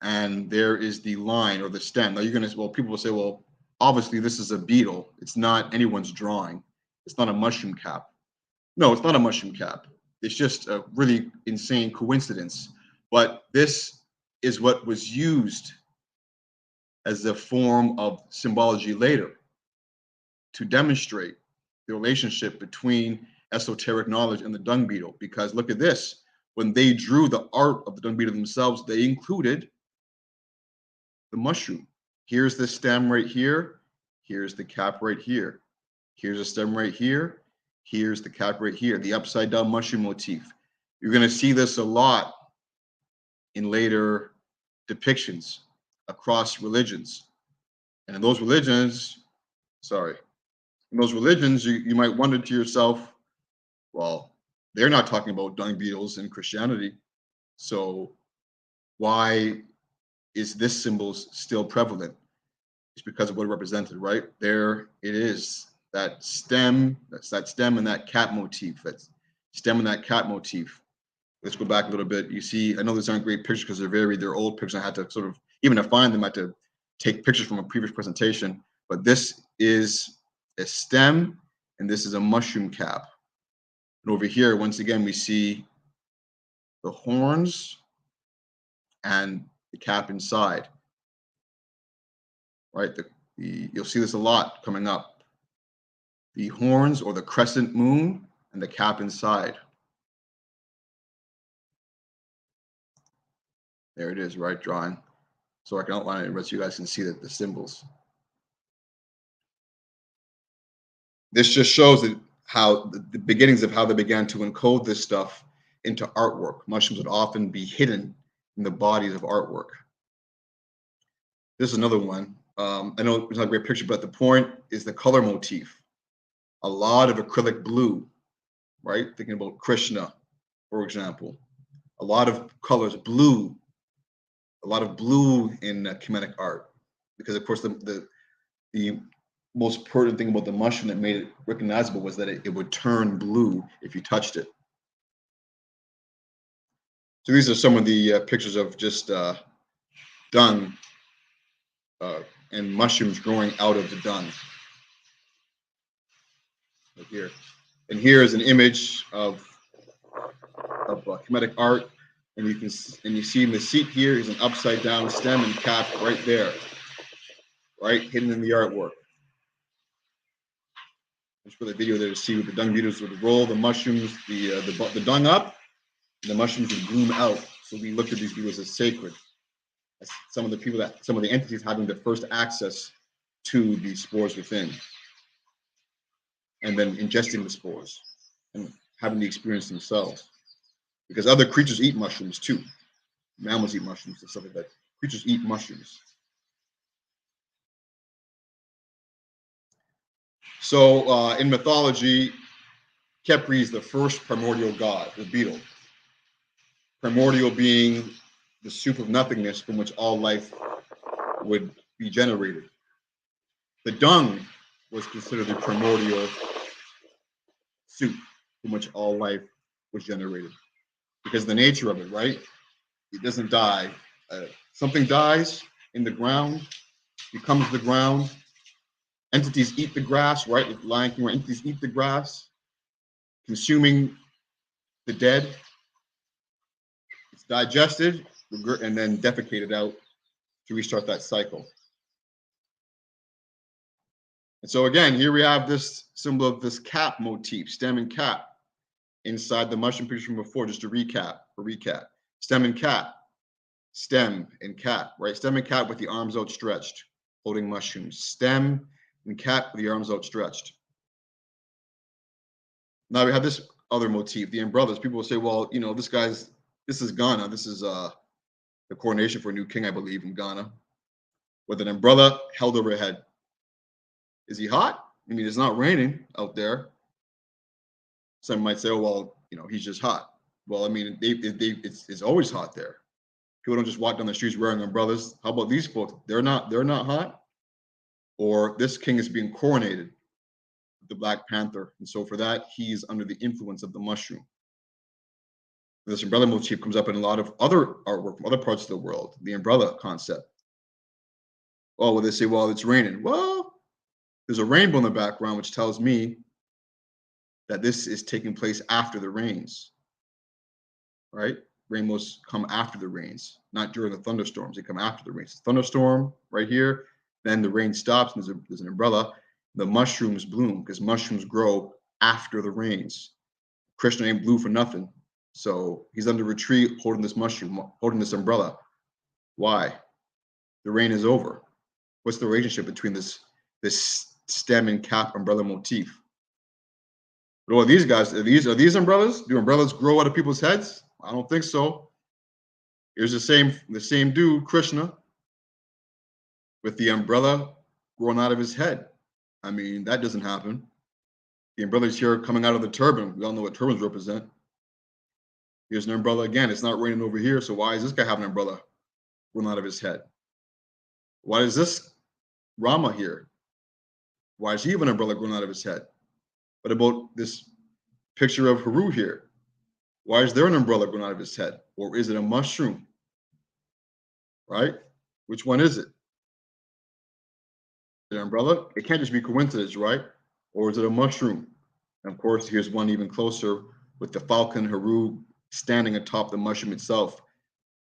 and there is the line or the stem. Now people will say, well, obviously this is a beetle. It's not anyone's drawing. It's not a mushroom cap. No, it's not a mushroom cap. It's just a really insane coincidence. But this is what was used as a form of symbology later to demonstrate the relationship between esoteric knowledge and the dung beetle. Because look at this, when they drew the art of the dung beetle themselves, they included the mushroom. Here's the stem right here. Here's the cap right here. Here's a stem right here. Here's the cap right here, the upside down mushroom motif. You're going to see this a lot in later depictions across religions. And in those religions, you might wonder to yourself, well, they're not talking about dung beetles in Christianity. So why is this symbol still prevalent? It's because of what it represented, right? There it is, that stem, that's that stem and that cat motif, that's stem and that cat motif. Let's go back a little bit. You see, I know these aren't great pictures because they're old pictures. I had to sort of, even to find them, I had to take pictures from a previous presentation. But this is a stem and this is a mushroom cap. And over here, once again, we see the horns and the cap inside, right? You'll see this a lot coming up. The horns or the crescent moon and the cap inside. There it is, right, drawing. So I can outline it, but you guys can see the symbols. This just shows that how the beginnings of how they began to encode this stuff into artwork. Mushrooms would often be hidden in the bodies of artwork. This is another one. I know it's not a great picture, but the point is the color motif. A lot of acrylic blue, right? Thinking about Krishna, for example. A lot of colors, blue. A lot of blue in Kemetic art, because of course the most pertinent thing about the mushroom that made it recognizable was that it would turn blue if you touched it. So these are some of the pictures of just dung and mushrooms growing out of the dung. Right here. And here is an image of Kemetic art, and you see in the seat here is an upside down stem and cap right there, right, hidden in the artwork. Just for the video there to see with the dung beetles would roll the mushrooms, the dung up, and the mushrooms would bloom out. So we looked at these beetles as sacred. As some of the entities having the first access to the spores within, and then ingesting the spores and having the experience themselves. Because other creatures eat mushrooms too. Mammals eat mushrooms and stuff like that. Creatures eat mushrooms. So in mythology, Khepri is the first primordial god, the beetle. Primordial being the soup of nothingness from which all life would be generated. The dung was considered the primordial soup from which all life was generated. Because of the nature of it, right? It doesn't die. Something dies in the ground, becomes the ground. Entities eat the grass, right? With Lion King, entities eat the grass, consuming the dead. It's digested and then defecated out to restart that cycle. And so again, here we have this symbol of this cap motif, stem and cap, inside the mushroom picture from before, just to recap. Stem and cap, right? Stem and cap with the arms outstretched, holding mushrooms. Stem and cap with the arms outstretched. Now we have this other motif, the umbrellas. People will say, well, you know, this is Ghana. This is the coronation for a new king, I believe, in Ghana, with an umbrella held over head. Is he hot? I mean, it's not raining out there. Some might say, oh, well, you know, he's just hot. Well, I mean, it's always hot there. People don't just walk down the streets wearing umbrellas. How about these folks? They're not hot. Or this king is being coronated, the Black Panther. And so for that, he's under the influence of the mushroom. This umbrella motif comes up in a lot of other artwork from other parts of the world, the umbrella concept. Oh, well, they say, well, it's raining. Well, there's a rainbow in the background, which tells me that this is taking place after the rains, right? Rainbows come after the rains, not during the thunderstorms. They come after the rains. Thunderstorm right here, then the rain stops, and there's an umbrella. The mushrooms bloom because mushrooms grow after the rains. Krishna ain't blue for nothing. So he's under retreat holding this mushroom, holding this umbrella. Why? The rain is over. What's the relationship between this stem and cap umbrella motif? But all these guys, are these umbrellas? Do umbrellas grow out of people's heads? I don't think so. Here's the same dude, Krishna, with the umbrella growing out of his head. I mean, that doesn't happen. The umbrella's here coming out of the turban. We all know what turbans represent. Here's an umbrella again. It's not raining over here, so why is this guy having an umbrella growing out of his head? Why is this Rama here? Why is he have an umbrella growing out of his head? What about this picture of Haru here? Why is there an umbrella growing out of his head? Or is it a mushroom? Right? Which one is it? The umbrella? It can't just be coincidence, right? Or is it a mushroom? And of course, here's one even closer with the falcon Haru standing atop the mushroom itself.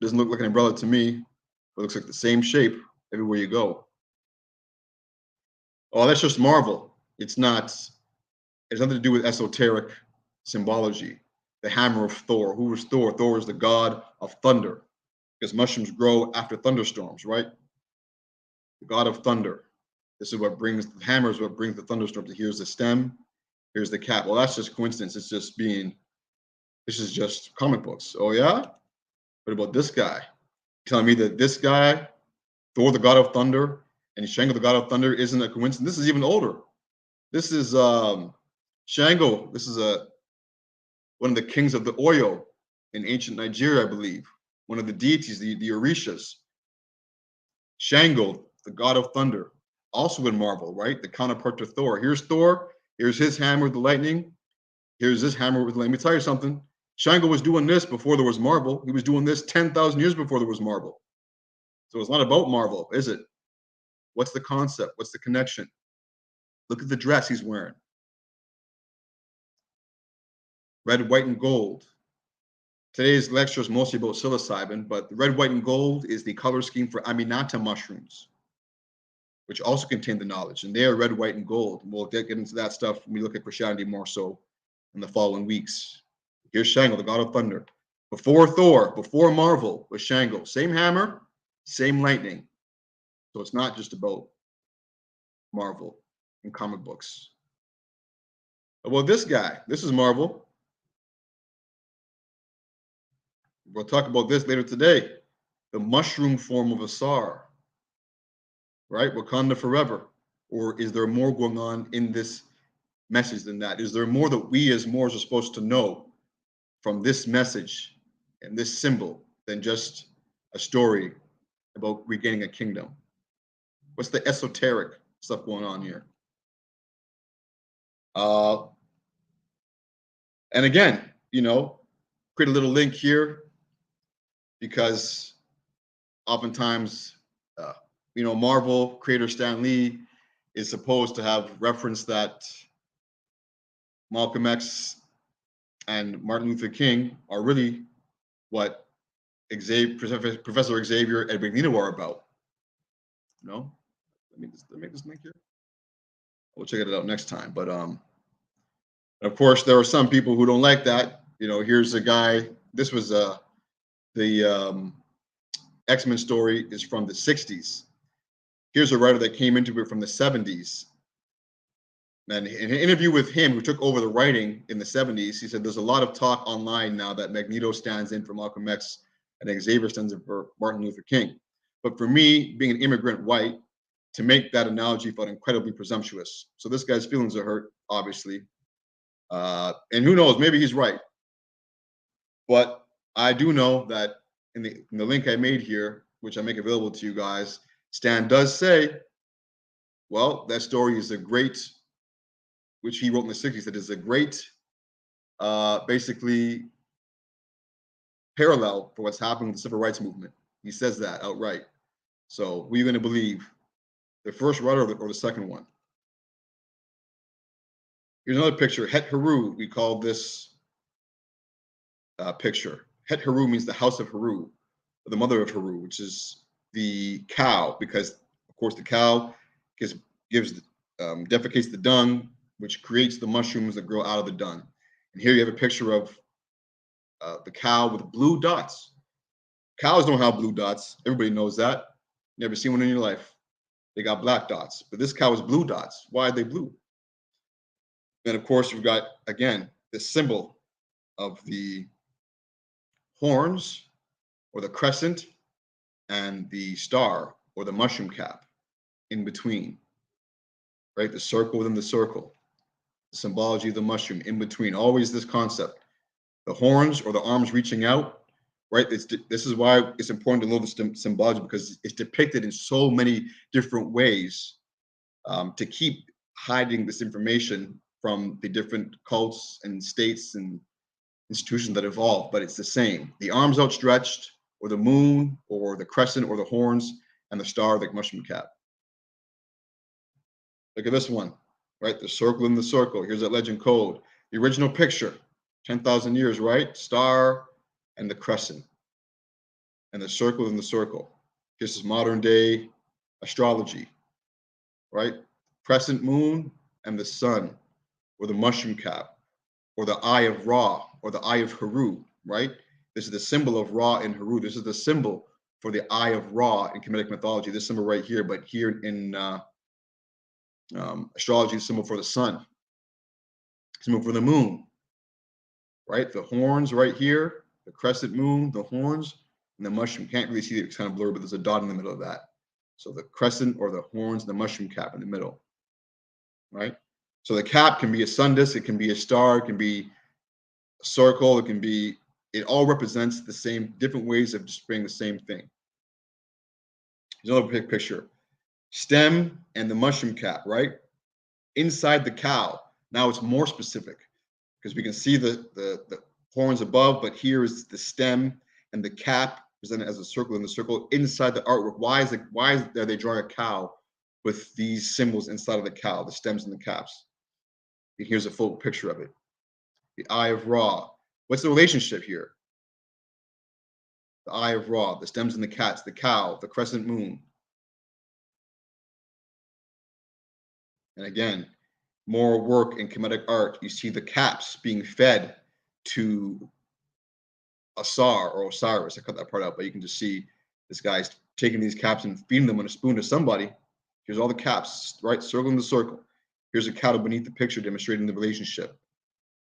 Doesn't look like an umbrella to me. It looks like the same shape everywhere you go. Oh, that's just Marvel. It's not. It has nothing to do with esoteric symbology. The hammer of Thor. Who was Thor? Thor is the god of thunder, because mushrooms grow after thunderstorms, right? The god of thunder. This is what brings the hammer, is what brings the thunderstorms. Here's the stem, here's the cap. Well, that's just coincidence. This is just comic books. Oh yeah? What about this guy? Telling me that this guy, Thor, the god of thunder, and Shango, the god of thunder, isn't a coincidence. This is even older. This is Shango. This is one of the kings of the Oyo in ancient Nigeria, I believe. One of the deities, the Orishas. Shango, the god of thunder, also in Marvel, right? The counterpart to Thor. Here's Thor. Here's his hammer with the lightning. Here's this hammer with the lightning. Let me tell you something. Shango was doing this before there was Marvel. He was doing this 10,000 years before there was Marvel. So it's not about Marvel, is it? What's the concept? What's the connection? Look at the dress he's wearing. Red, white, and gold. Today's lecture is mostly about psilocybin, but the red, white, and gold is the color scheme for Aminata mushrooms, which also contain the knowledge. And they are red, white, and gold. And we'll get into that stuff when we look at Christianity more so in the following weeks. Here's Shango, the god of thunder. Before Thor, before Marvel was Shango. Same hammer, same lightning. So it's not just about Marvel and comic books. Well, this guy, this is Marvel. We'll talk about this later today. The mushroom form of Asar, right? Wakanda forever. Or is there more going on in this message than that? Is there more that we as Moors are supposed to know from this message and this symbol than just a story about regaining a kingdom? What's the esoteric stuff going on here? And again, you know, create a little link here because oftentimes, you know, Marvel creator Stan Lee is supposed to have referenced that Malcolm X and Martin Luther King are really what Professor Xavier and Magneto are about. You know, let me make this link here. We'll check it out next time. But of course, there are some people who don't like that. You know, here's a guy. This was the X-Men story is from the 60s. Here's a writer that came into it from the 70s. And in an interview with him, who took over the writing in the 70s, he said there's a lot of talk online now that Magneto stands in for Malcolm X and Xavier stands in for Martin Luther King. But for me, being an immigrant white, to make that analogy felt incredibly presumptuous. So this guy's feelings are hurt, obviously. And who knows, maybe he's right. But I do know that in the link I made here, which I make available to you guys, Stan does say, well, that story is a great, which he wrote in the 60s, that is a great, basically, parallel for what's happening with the civil rights movement. He says that outright. So who are you going to believe? The first writer or the second one? Here's another picture. Het Heru, we call this picture. Het Heru means the house of Heru, or the mother of Heru, which is the cow, because of course the cow defecates the dung, which creates the mushrooms that grow out of the dung. And here you have a picture of the cow with blue dots. Cows don't have blue dots. Everybody knows that. Never seen one in your life. They got black dots, but this cow is blue dots. Why are they blue? And of course, you've got, again, the symbol of the horns or the crescent and the star or the mushroom cap in between, right? The circle within the circle, the symbology of the mushroom in between, always this concept. The horns or the arms reaching out, right? This is why it's important to know the symbology, because it's depicted in so many different ways to keep hiding this information from the different cults and states and institutions that evolve, but it's the same. The arms outstretched, or the moon, or the crescent, or the horns, and the star, the mushroom cap. Look at this one, right? The circle in the circle. Here's that legend code. The original picture, 10,000 years, right? Star and the crescent, and the circle in the circle. This is modern day astrology, right? Crescent moon and the sun, or the mushroom cap, or the eye of Ra, or the eye of Heru, right? This is the symbol of Ra and Heru. This is the symbol for the eye of Ra in Kemetic mythology. This symbol right here, but here in astrology, the symbol for the sun, symbol for the moon, right? The horns right here, the crescent moon, the horns, and the mushroom. Can't really see it, it's kind of blurred, but there's a dot in the middle of that. So the crescent or the horns, the mushroom cap in the middle, right? So the cap can be a sun disk, it can be a star, it can be a circle, it all represents the same, different ways of displaying the same thing. Here's another big picture. Stem and the mushroom cap, right? Inside the cow. Now it's more specific because we can see the horns above, but here is the stem and the cap presented as a circle in the circle inside the artwork. Why are they drawing a cow with these symbols inside of the cow, the stems and the caps? And here's a full picture of it. The eye of Ra. What's the relationship here? the eye of Ra, the stems and the cats, the cow, the crescent moon. And again, more work in Kemetic art. You see the caps being fed to Asar or Osiris. I cut that part out, but you can just see this guy's taking these caps and feeding them on a spoon to somebody. Here's all the caps, right? Circling the circle. Here's a cattle beneath the picture demonstrating the relationship.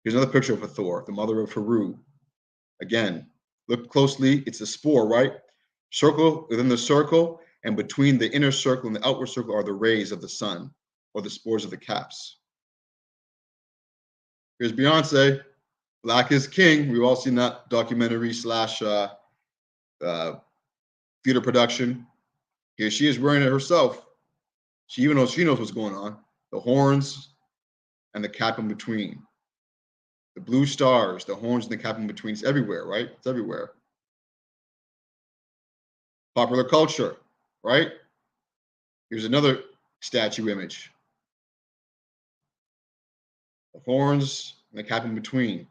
Here's another picture of Hathor, the mother of Haru. Again, look closely. It's a spore, right? Circle within the circle, and between the inner circle and the outward circle are the rays of the sun, or the spores of the caps. Here's Beyonce, Black is King. We've all seen that documentary slash theater production. Here she is wearing it herself. She even knows what's going on. The horns and the cap in between. The blue stars, the horns and the cap in between. It's everywhere, right? It's everywhere. Popular culture, right? Here's another statue image. The horns and the cap in between.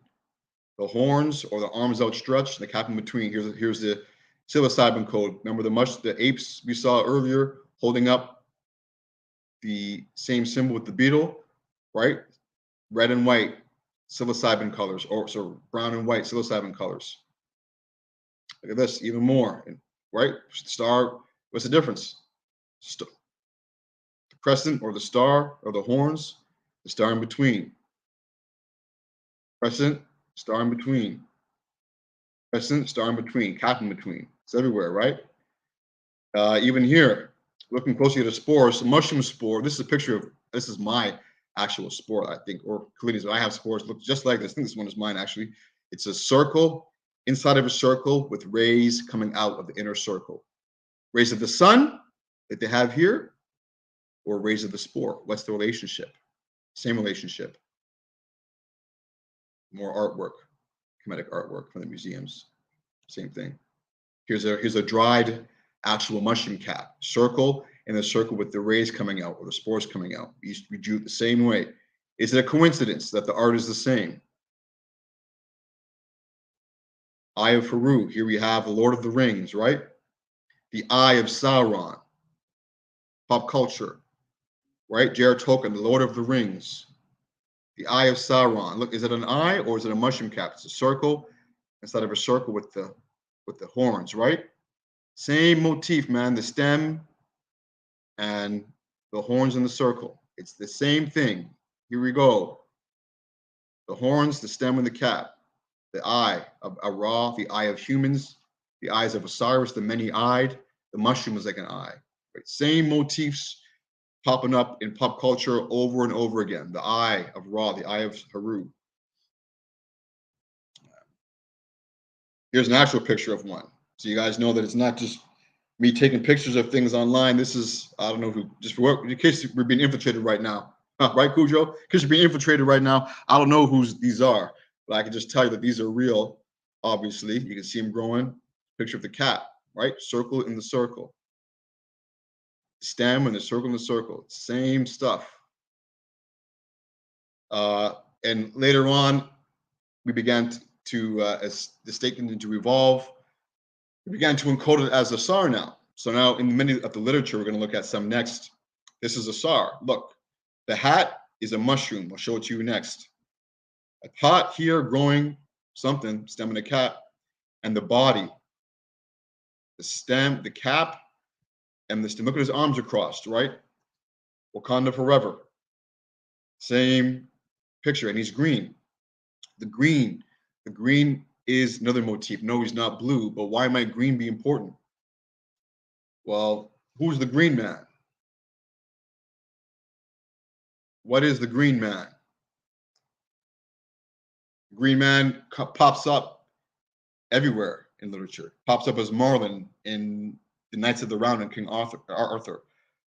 The horns or the arms outstretched and the cap in between. Here's the psilocybin code. Remember the apes we saw earlier holding up the same symbol with the beetle, right? Red and white psilocybin colors, or so brown and white psilocybin colors. Look at this, even more, right? Star, what's the difference? The crescent or the star or the horns, the star in between. Crescent, star in between. Crescent, star in between, cap in between. It's everywhere, right? Even here, looking closely at the spores, the mushroom spore. This is a picture of, this is my actual spore, I think, or Kalini's, but I have spores look just like this. I think this one is mine, actually. It's a circle inside of a circle with rays coming out of the inner circle. Rays of the sun that they have here, or rays of the spore. What's the relationship? Same relationship. More artwork, Kemetic artwork from the museums. Same thing. Here's a dried actual mushroom cap. Circle in a circle with the rays coming out or the spores coming out. We drew it the same way. Is it a coincidence that the art is the same? Eye of Haru. Here we have the Lord of the Rings, right? The Eye of Sauron. Pop culture, right? J.R. Tolkien, the Lord of the Rings. The Eye of Sauron. Look, is it an eye or is it a mushroom cap? It's a circle instead of a circle with the horns, right? Same motif, man. The stem and the horns in the circle. It's the same thing. Here we go. The horns, the stem, and the cap. The eye of Ra, the eye of humans, the eyes of Osiris, the many-eyed. The mushroom is like an eye. Right? Same motifs popping up in pop culture over and over again. The eye of Ra, the eye of Haru. Here's an actual picture of one. So you guys know that it's not just me taking pictures of things online. This is, I don't know who, just for what, in case we're being infiltrated right now. Right, Cujo? In case you're being infiltrated right now, I don't know who these are, but I can just tell you that these are real, obviously. You can see them growing. Picture of the cat, right? Circle in the circle. Stem and the circle in the circle. Same stuff. And later on, we began to as the state continued to evolve, we began to encode it as a SAR now. So now in many of the literature, we're going to look at some next. This is a SAR. Look, the hat is a mushroom. I'll show it to you next. A pot here growing something, stem and a cap, and the body, the stem, the cap, and the stem. Look at his arms are crossed, right? Wakanda forever. Same picture, and he's green. The green is another motif. No, he's not blue, but why might green be important? Well, who's the green man? What is the green man? Green man pops up everywhere in literature. Pops up as Merlin in the Knights of the Round and King Arthur.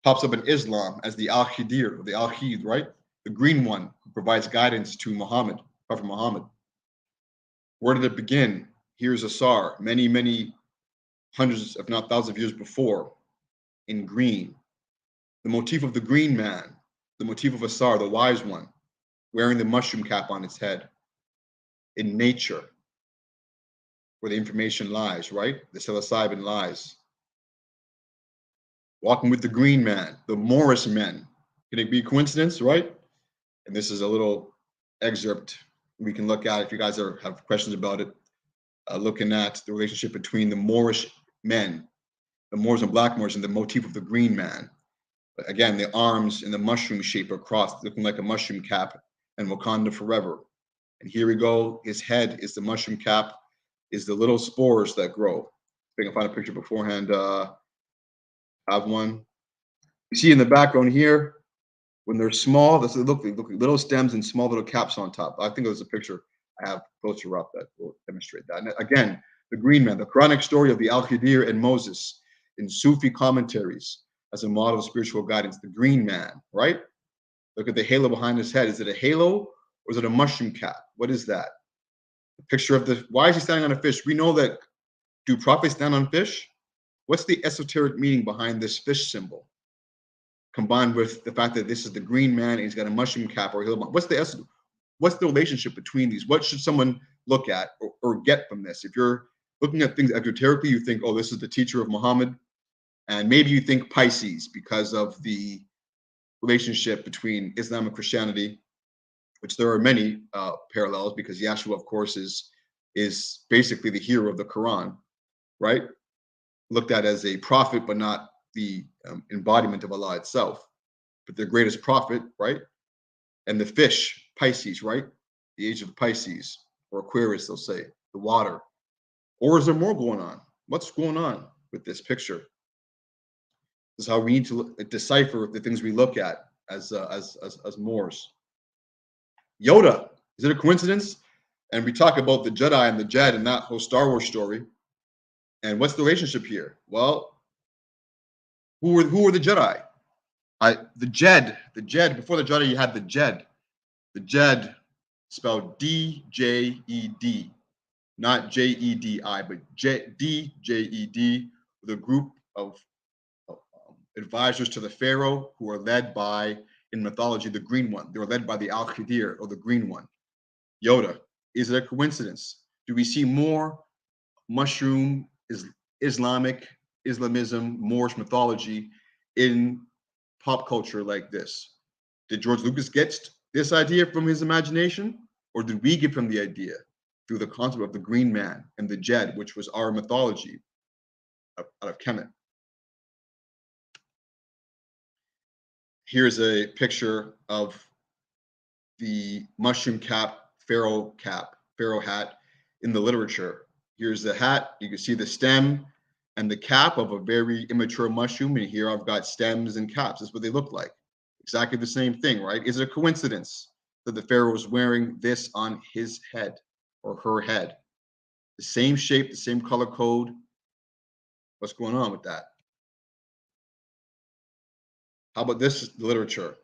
Pops up in Islam as the Al-Khidir, or the Al-Khid, right? The green one who provides guidance to Muhammad, Prophet Muhammad. Where did it begin? Here's Asar, many, many hundreds, if not thousands of years before, in green. The motif of the green man, the motif of Asar, the wise one, wearing the mushroom cap on its head. In nature, where the information lies, right? The psilocybin lies. Walking with the green man, the Morris men. Can it be a coincidence, right? And this is a little excerpt we can look at if you guys have questions about it, looking at the relationship between the Moorish men, the Moors and Black Moors, and the motif of the green man. But again, the arms in the mushroom shape are crossed, looking like a mushroom cap, and Wakanda forever. And here we go. His head is the mushroom cap, is the little spores that grow. If I can find a picture beforehand, have one. You see in the background here, when they're small, they look like little stems and small little caps on top. I think there's a picture I have closer up that will demonstrate that. And again, the green man, the Quranic story of the Al-Khidir and Moses in Sufi commentaries as a model of spiritual guidance, the green man, right? Look at the halo behind his head. Is it a halo or is it a mushroom cap? What is that? The picture of why is he standing on a fish? We know that, do prophets stand on fish? What's the esoteric meaning behind this fish symbol? Combined with the fact that this is the green man and he's got a mushroom cap or a halo. What's the relationship between these? What should someone look at or get from this? If you're looking at things esoterically, you think, oh, this is the teacher of Muhammad. And maybe you think Pisces because of the relationship between Islam and Christianity, which there are many parallels because Yahshua, of course, is basically the hero of the Quran, right? Looked at as a prophet, but not the embodiment of Allah itself, but the greatest prophet, right? And the fish, Pisces, right? The age of Pisces, or Aquarius, they'll say, the water. Or is there more going on? What's going on with this picture? This is how we need to decipher the things we look at as Moors. Yoda, is it a coincidence? And we talk about the Jedi and the Jed and that whole Star Wars story. And what's the relationship here? Well, who were the Jedi? The Jed, before the Jedi, you had the Jed. The Jed, spelled D-J-E-D, not J-E-D-I, but D-J-E-D, with a group of advisors to the Pharaoh who are led by, in mythology, the Green One. They were led by the Al-Khidir, or the Green One. Yoda, is it a coincidence? Do we see more mushroom Islamism, Moorish mythology in pop culture like this? Did George Lucas get this idea from his imagination, or did we give him the idea through the concept of the Green Man and the Jed, which was our mythology out of Kemet? Here's a picture of the mushroom cap, pharaoh hat in the literature. Here's the hat. You can see the stem and the cap of a very immature mushroom. And here I've got stems and caps. That's what they look like. Exactly the same thing, right? Is it a coincidence that the pharaoh was wearing this on his head or her head? The same shape, the same color code. What's going on with that? How about this literature?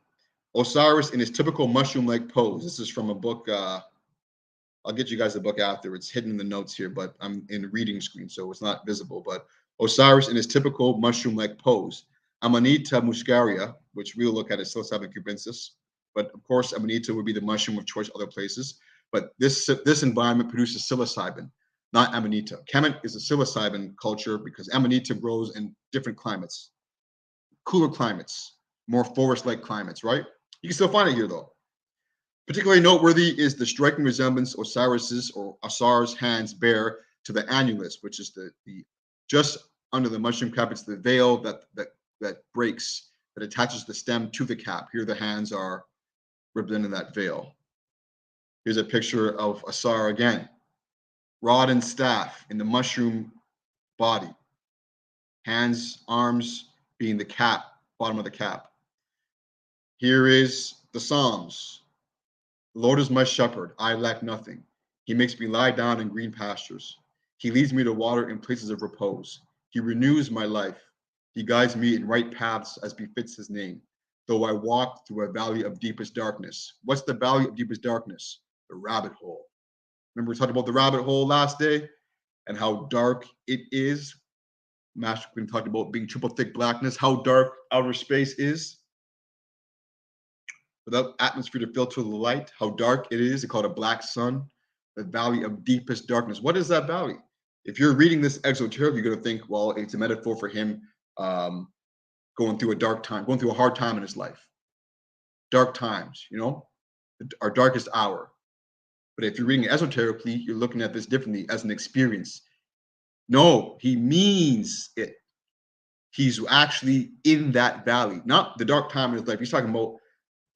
Osiris in his typical mushroom-like pose. This is from a book. I'll get you guys the book after. It's hidden in the notes here, but I'm in the reading screen, so it's not visible. But Osiris in his typical mushroom-like pose. Amanita muscaria, which we'll look at as psilocybin cubensis. But of course, Amanita would be the mushroom of choice other places. But this environment produces psilocybin, not Amanita. Kemet is a psilocybin culture because Amanita grows in different climates, cooler climates, more forest-like climates, right? You can still find it here, though. Particularly noteworthy is the striking resemblance Osiris's or Asar's hands bear to the annulus, which is the just under the mushroom cap. It's the veil that breaks, that attaches the stem to the cap. Here the hands are ribbed in that veil. Here's a picture of Asar again. Rod and staff in the mushroom body. Hands, arms being the cap, bottom of the cap. Here is the Psalms. The Lord is my shepherd, I lack nothing. He makes me lie down in green pastures. He leads me to water in places of repose. He renews my life. He guides me in right paths as befits his name. Though I walk through a valley of deepest darkness. What's the valley of deepest darkness? The rabbit hole. Remember we talked about the rabbit hole last day and how dark it is. Master Queen talked about being triple thick blackness, how dark outer space is. Without atmosphere to filter the light, how dark it is. They call it a black sun, the valley of deepest darkness. What is that valley? If you're reading this Esoteric, you're going to think, well, it's a metaphor for him going through a dark time, going through a hard time in his life. Dark times, you know, our darkest hour. But if you're reading it esoterically, you're looking at this differently as an experience. No, he means it. He's actually in that valley, not the dark time in his life. He's talking about,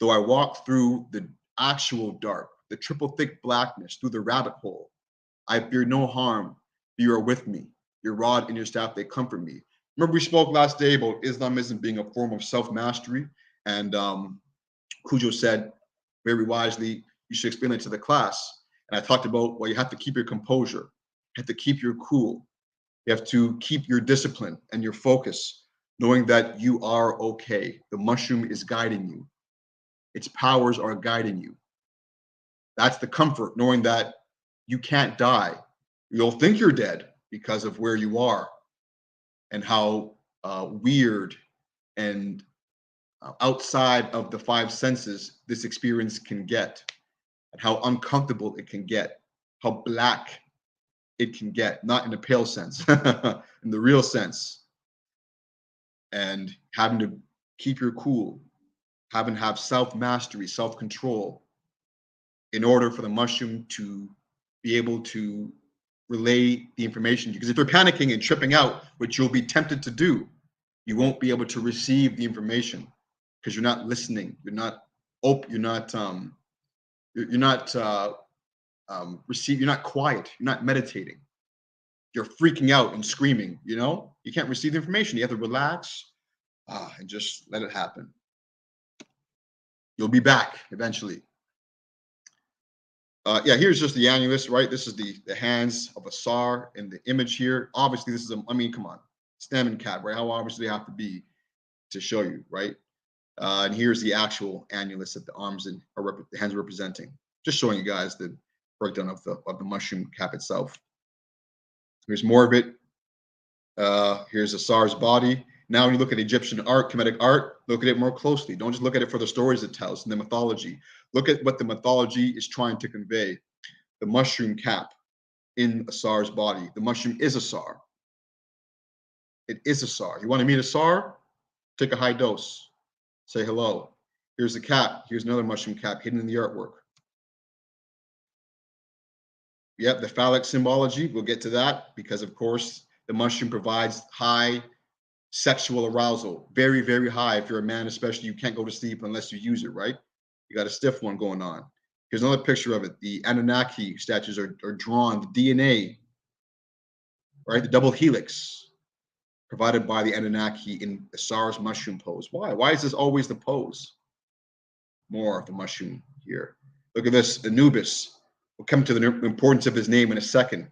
though I walk through the actual dark, the triple thick blackness, through the rabbit hole, I fear no harm. You are with me. Your rod and your staff, they comfort me. Remember, we spoke last day about Islamism being a form of self-mastery. And Cujo said very wisely, you should explain it to the class. And I talked about, well, you have to keep your composure. You have to keep your cool. You have to keep your discipline and your focus, knowing that you are okay. The mushroom is guiding you. Its powers are guiding you. That's the comfort, knowing that you can't die. You'll think you're dead because of where you are and how weird and outside of the five senses this experience can get, and how uncomfortable it can get, how black it can get, not in a pale sense, in the real sense. And having to keep your cool, having to have self-mastery, self-control, in order for the mushroom to be able to relay the information. Because if you're panicking and tripping out, which you'll be tempted to do, you won't be able to receive the information because you're not listening. You're not quiet. You're not meditating. You're freaking out and screaming, you know? You can't receive the information. You have to relax and just let it happen. You'll be back eventually. Yeah, here's just the annulus, right? This is the hands of a SAR in the image here. Obviously, this is come on, stem and cap, right? How obvious they have to be to show you, right? And here's the actual annulus that the arms and the hands are representing. Just showing you guys the breakdown of the mushroom cap itself. Here's more of it. Here's a SAR's body. Now, when you look at Egyptian art, Kemetic art, look at it more closely. Don't just look at it for the stories it tells and the mythology. Look at what the mythology is trying to convey. The mushroom cap in a SAR's body. The mushroom is a SAR. It is a SAR. You want to meet a SAR? Take a high dose. Say hello. Here's the cap. Here's another mushroom cap hidden in the artwork. Yep, the phallic symbology. We'll get to that because, of course, the mushroom provides high sexual arousal. Very, very high. If you're a man, especially, you can't go to sleep unless you use it, right? You got a stiff one going on. Here's another picture of it. The Anunnaki statues are drawn. The DNA, right? The double helix provided by the Anunnaki in the SARS mushroom pose. Why? Why is this always the pose? More of the mushroom here. Look at this, Anubis. We'll come to the importance of his name in a second.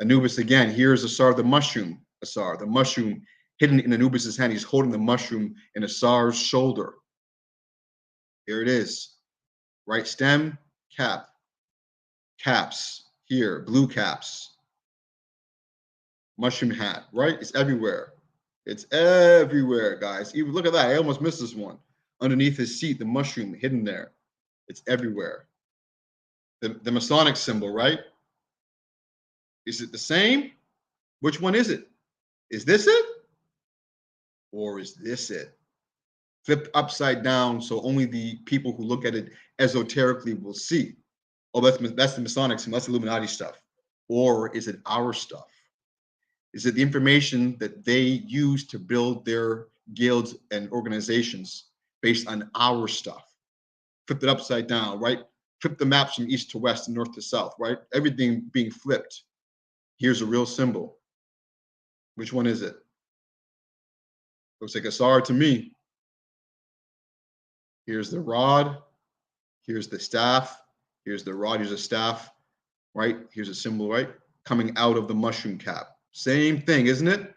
Anubis again. Here's Asar, the mushroom. Asar, the mushroom hidden in Anubis's hand. He's holding the mushroom in Asar's shoulder. Here it is. Right stem, cap. Caps here, blue caps. Mushroom hat, right? It's everywhere. It's everywhere, guys. Even look at that. I almost missed this one. Underneath his seat, the mushroom hidden there. It's everywhere. The Masonic symbol, right? Is it the same? Which one is it? Is this it? Or is this it? Flipped upside down so only the people who look at it esoterically will see. Oh, that's the Masonic symbol. That's Illuminati stuff. Or is it our stuff? Is it the information that they use to build their guilds and organizations based on our stuff? Flipped it upside down, right? Flip the maps from east to west and north to south, right? Everything being flipped. Here's a real symbol. Which one is it? Looks like a SAR to me. Here's the rod. Here's the staff. Here's the rod. Here's a staff, right? Here's a symbol, right? Coming out of the mushroom cap. Same thing, isn't it?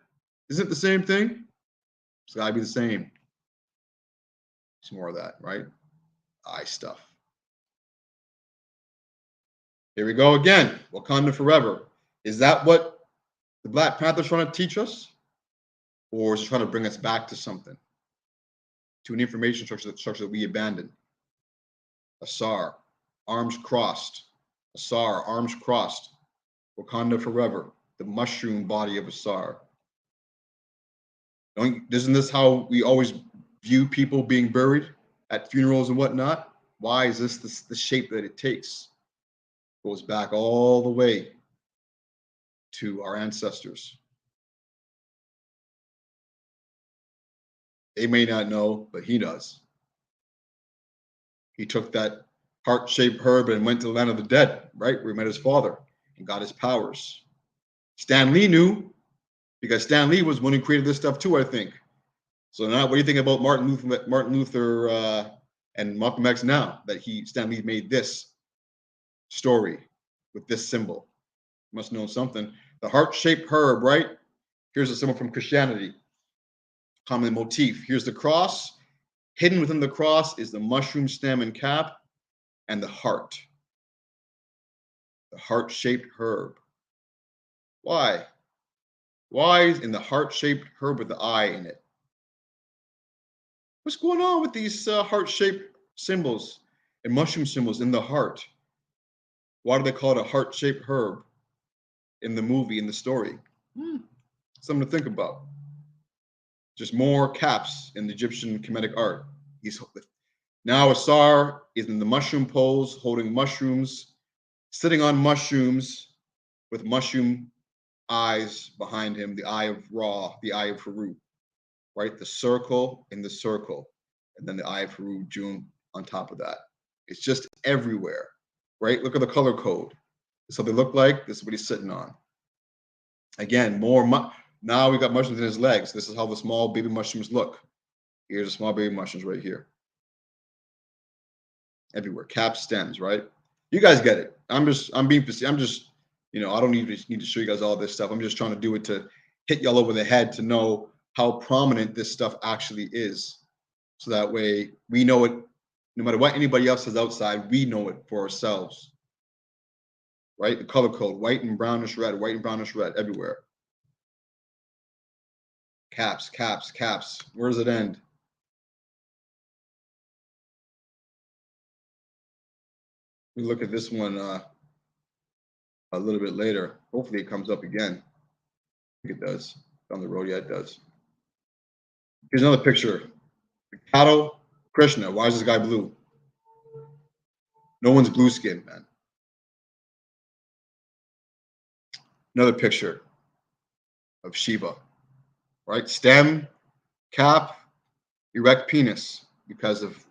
Isn't it the same thing? It's got to be the same. Some more of that, right? Eye stuff. Here we go again. Wakanda forever. Is that what the Black Panther's trying to teach us? Or is it trying to bring us back to something? To an information structure that we abandoned? A SAR, arms crossed. A SAR, arms crossed. Wakanda forever. the mushroom body of Asar. Isn't this how we always view people being buried at funerals and whatnot? Why is this the shape that it takes? It goes back all the way to our ancestors. They may not know, but he does. He took that heart-shaped herb and went to the land of the dead, right? Where he met his father and got his powers. Stan Lee knew, because Stan Lee was one who created this stuff too, I think. So now, what do you think about Martin Luther and Malcolm X now that Stan Lee made this story with this symbol? You must know something. The heart-shaped herb, right? Here's a symbol from Christianity. Common motif. Here's the cross. Hidden within the cross is the mushroom stem and cap and the heart. The heart-shaped herb. Why? Why is in the heart-shaped herb with the eye in it? What's going on with these heart-shaped symbols and mushroom symbols in the heart? Why do they call it a heart-shaped herb in the movie, in the story? Something to think about. Just more caps in the Egyptian Kemetic art. Now Asar is in the mushroom pose, holding mushrooms, sitting on mushrooms with mushroom eyes behind him, the eye of Ra, the eye of Haru, right? The circle in the circle, and then the eye of Haru, June on top of that. It's just everywhere, right? Look at the color code. This is how they look like. This is what he's sitting on. Again, now we got mushrooms in his legs. This is how the small baby mushrooms look. Here's the small baby mushrooms right here. Everywhere, caps, stems, right? You guys get it. I'm just, I don't need to show you guys all this stuff. I'm just trying to do it to hit y'all over the head to know how prominent this stuff actually is. So that way we know it, no matter what anybody else says outside, we know it for ourselves. Right? The color code, white and brownish red, everywhere. Caps, caps, caps. Where does it end? We look at this one a little bit later. Hopefully it comes up again. I think it does. Down the road, yeah, it does. Here's another picture. The cattle, Krishna. Why is this guy blue? No one's blue skinned, man. Another picture of Shiva, right? Stem, cap, erect penis, because of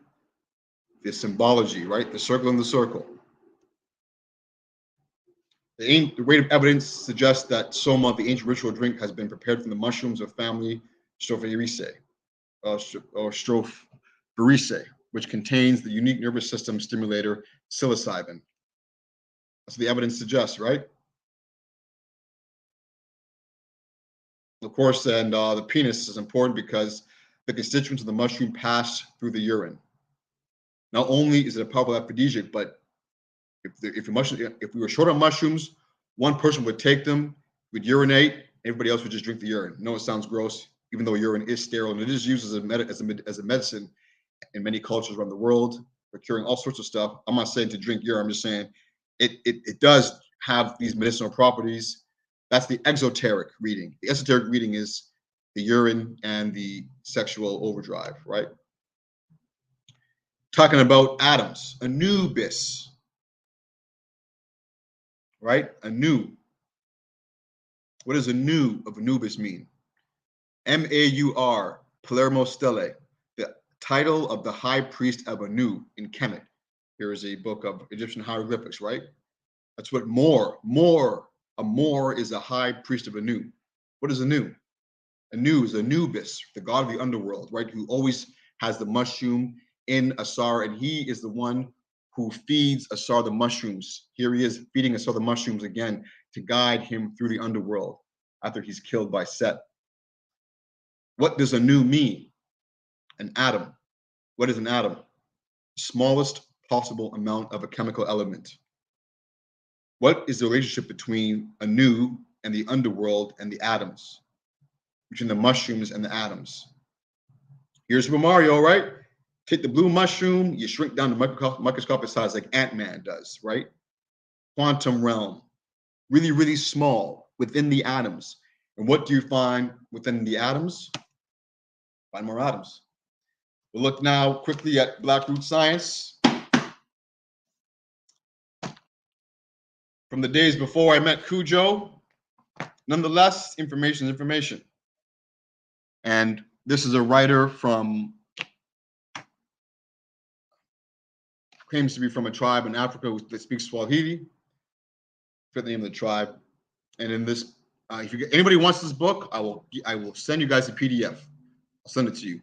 the symbology, right? The circle in the circle. The rate of evidence suggests that Soma, the ancient ritual drink, has been prepared from the mushrooms of family Strophaceae, which contains the unique nervous system stimulator psilocybin. That's what the evidence suggests, right? Of course, and the penis is important because the constituents of the mushroom pass through the urine. Not only is it a powerful aphrodisiac, but if we were short on mushrooms, one person would take them, would urinate, everybody else would just drink the urine. No, it sounds gross, even though urine is sterile and it is used as a medicine in many cultures around the world for curing all sorts of stuff. I'm not saying to drink urine. I'm just saying it does have these medicinal properties. That's the exoteric reading. The esoteric reading is the urine and the sexual overdrive, right? Talking about atoms, Anubis, right? Anu. What does Anu of Anubis mean? M-A-U-R, Palermo Stele, the title of the high priest of Anu in Kemet. Here is a book of Egyptian hieroglyphics, right? That's what a Moor is a high priest of Anu. What is Anu? Anu is Anubis, the god of the underworld, right? Who always has the mushroom in Asar, and he is the one who feeds Asar the mushrooms. Here he is feeding Asar the mushrooms again to guide him through the underworld after he's killed by Set. What does Anu mean? An atom. What is an atom? Smallest possible amount of a chemical element. What is the relationship between Anu and the underworld and the atoms? Between the mushrooms and the atoms? Here's Super Mario, right? Take the blue mushroom, you shrink down to microscopic size like Ant-Man does, right? Quantum realm. Really, really small. within the atoms. And what do you find within the atoms? Find more atoms. We'll look now quickly at Black Root Science. From the days before I met Cujo, nonetheless, information is information. And this is a writer from, claims to be from a tribe in Africa that speaks Swahili. I forget the name of the tribe. And in this, if anybody wants this book, I will send you guys a PDF. I'll send it to you.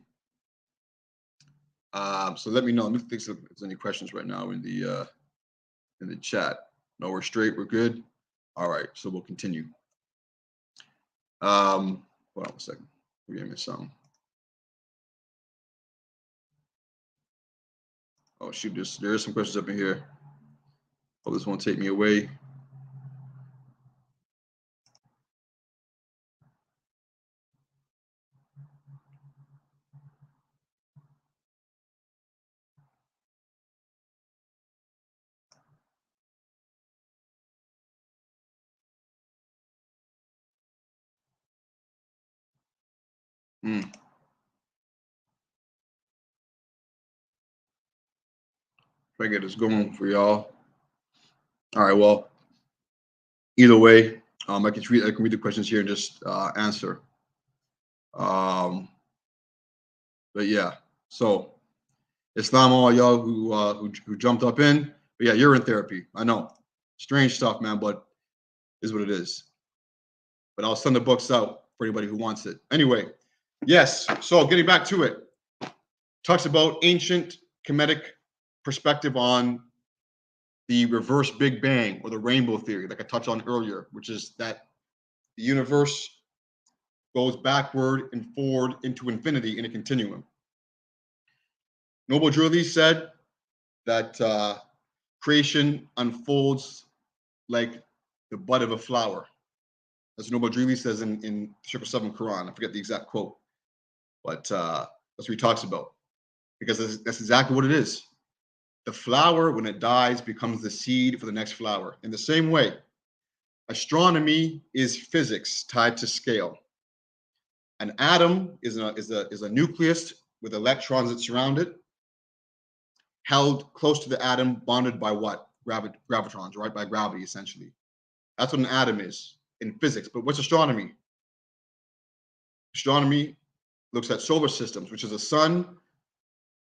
So let me know. Let me think if there's any questions right now in the chat. No, we're straight. We're good. All right. So we'll continue. Hold on a second. We're gonna miss something. Oh shoot! There are some questions up in here. Oh, this won't take me away. Try to get this going for y'all. All right. Well, either way, I can read the questions here and just answer. But yeah. So Islam, all y'all who jumped up in. But yeah, you're in therapy. I know. Strange stuff, man, but is what it is. But I'll send the books out for anybody who wants it. Anyway, yes. So getting back to it, talks about ancient Kemetic perspective on the reverse Big Bang or the rainbow theory, like I touched on earlier, which is that the universe goes backward and forward into infinity in a continuum. Noble Drew Lee said that creation unfolds like the bud of a flower. As Noble Drew Lee says in Chapter 7 Quran. I forget the exact quote, but that's what he talks about. Because that's exactly what it is. The flower, when it dies, becomes the seed for the next flower. In the same way, astronomy is physics tied to scale. An atom is a nucleus with electrons that surround it, held close to the atom, bonded by what? Gravitons, right? By gravity, essentially. That's what an atom is in physics. But what's astronomy? Astronomy looks at solar systems, which is a sun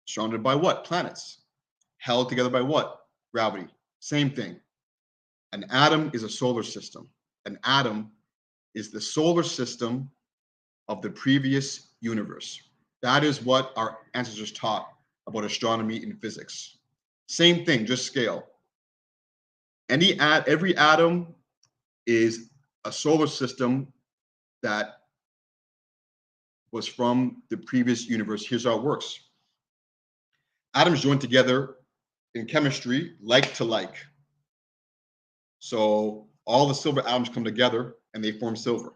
surrounded by what? Planets. Held together by what? Gravity. Same thing. An atom is a solar system. An atom is the solar system of the previous universe. That is what our ancestors taught about astronomy and physics. Same thing, just scale. Every atom is a solar system that was from the previous universe. Here's how it works. Atoms join together in chemistry, like to like. So all the silver atoms come together and they form silver.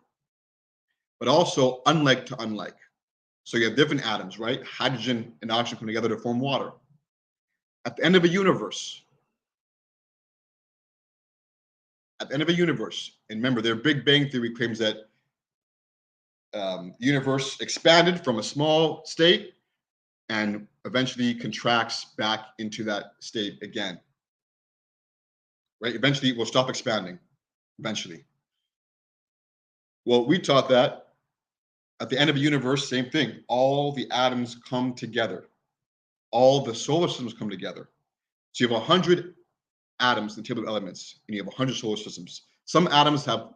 But also unlike to unlike. So you have different atoms, right? Hydrogen and oxygen come together to form water. At the end of a universe, and remember, their Big Bang theory claims that the universe expanded from a small state and eventually contracts back into that state again. Right? Eventually, it will stop expanding. Eventually. Well, we taught that at the end of a universe, same thing. All the atoms come together. All the solar systems come together. So you have 100 atoms in the table of elements, and you have 100 solar systems. Some atoms have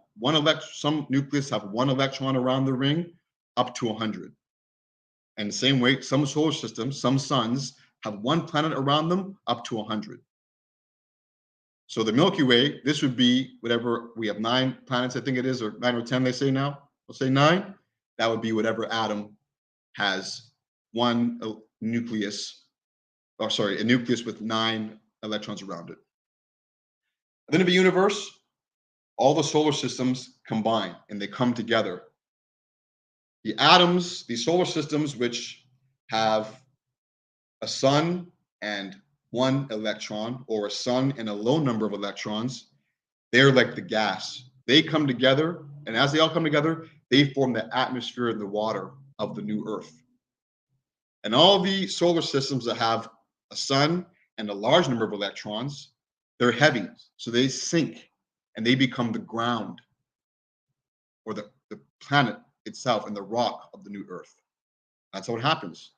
some nucleus have one electron around the ring, up to 100. And the same way, some solar systems, some suns, have one planet around them, up to 100. So the Milky Way, this would be whatever, we have 9 planets, I think it is, or 9 or 10, they say now. We'll say 9. That would be whatever atom has one nucleus, or sorry, a nucleus with 9 electrons around it. At the end of the universe, all the solar systems combine and they come together. The atoms, the solar systems, which have a sun and 1 electron, or a sun and a low number of electrons, they're like the gas. They come together And as they all come together, they form the atmosphere and the water of the new Earth. And all the solar systems that have a sun and a large number of electrons, they're heavy. So they sink and they become the ground or the planet itself and the rock of the new Earth. That's how it happens.